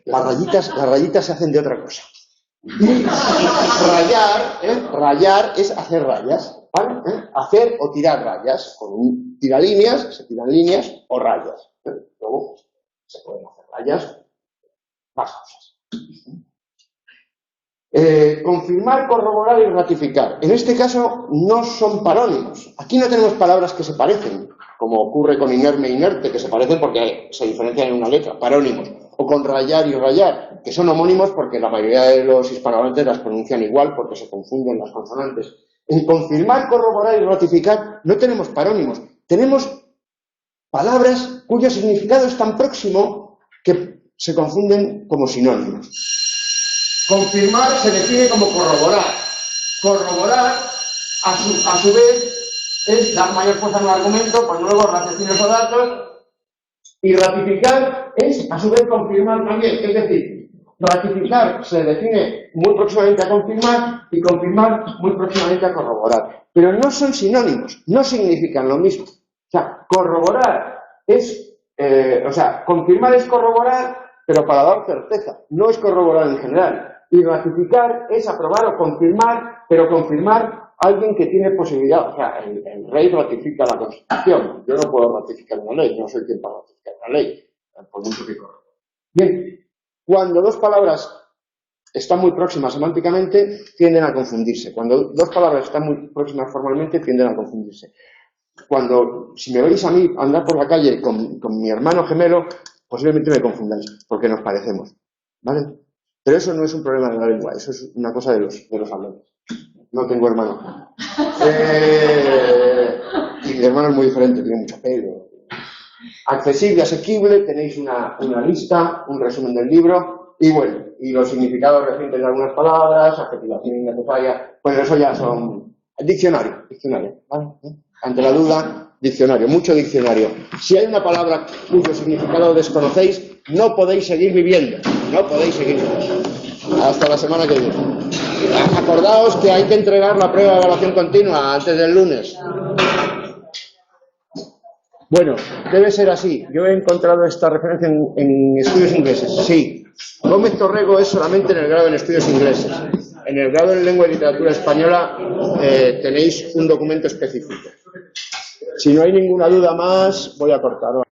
Las rayitas se hacen de otra cosa. Y rayar es hacer rayas, ¿vale? Hacer o tirar rayas. Con un tiralíneas, se tiran líneas o rayas. Luego se pueden hacer rayas, más cosas. Confirmar, corroborar y ratificar. En este caso no son parónimos. Aquí no tenemos palabras que se parecen, como ocurre con inerme e inerte, que se parecen porque se diferencian en una letra, parónimos. O con rayar y rayar, que son homónimos porque la mayoría de los hispanohablantes las pronuncian igual porque se confunden las consonantes. En confirmar, corroborar y ratificar no tenemos parónimos. Tenemos palabras cuyo significado es tan próximo que se confunden como sinónimos. Confirmar se define como corroborar. Corroborar, a su vez, es dar mayor fuerza a un argumento con nuevos raciocinios o datos. Y ratificar es, a su vez, confirmar también. Es decir, ratificar se define muy próximamente a confirmar y confirmar muy próximamente a corroborar. Pero no son sinónimos, no significan lo mismo. O sea, corroborar es, confirmar es corroborar, pero para dar certeza, no es corroborar en general. Y ratificar es aprobar o confirmar, pero confirmar alguien que tiene posibilidad. O sea, el rey ratifica la Constitución. Yo no puedo ratificar una ley, no soy quien para ratificar una ley, por mucho que corrobore. Bien, cuando dos palabras están muy próximas semánticamente, tienden a confundirse. Cuando dos palabras están muy próximas formalmente, tienden a confundirse. Si me veis a mí andar por la calle con mi hermano gemelo, posiblemente me confundáis, porque nos parecemos, ¿vale? Pero eso no es un problema de la lengua, eso es una cosa de los hablantes. No tengo hermano. Y mi hermano es muy diferente, tiene mucho pelo. Accesible, asequible, tenéis una lista, un resumen del libro, y bueno, y los significados recientes de algunas palabras, adjetivación innecesaria, pues eso ya son diccionario, ¿vale? Ante la duda, diccionario, mucho diccionario. Si hay una palabra cuyo significado desconocéis, no podéis seguir viviendo. No podéis seguir viviendo. Hasta la semana que viene. Acordaos que hay que entregar la prueba de evaluación continua antes del lunes. Bueno, debe ser así. Yo he encontrado esta referencia en estudios ingleses. Sí. Gómez Torrego es solamente en el grado en estudios ingleses. En el grado en lengua y literatura española tenéis un documento específico. Si no hay ninguna duda más, voy a cortar.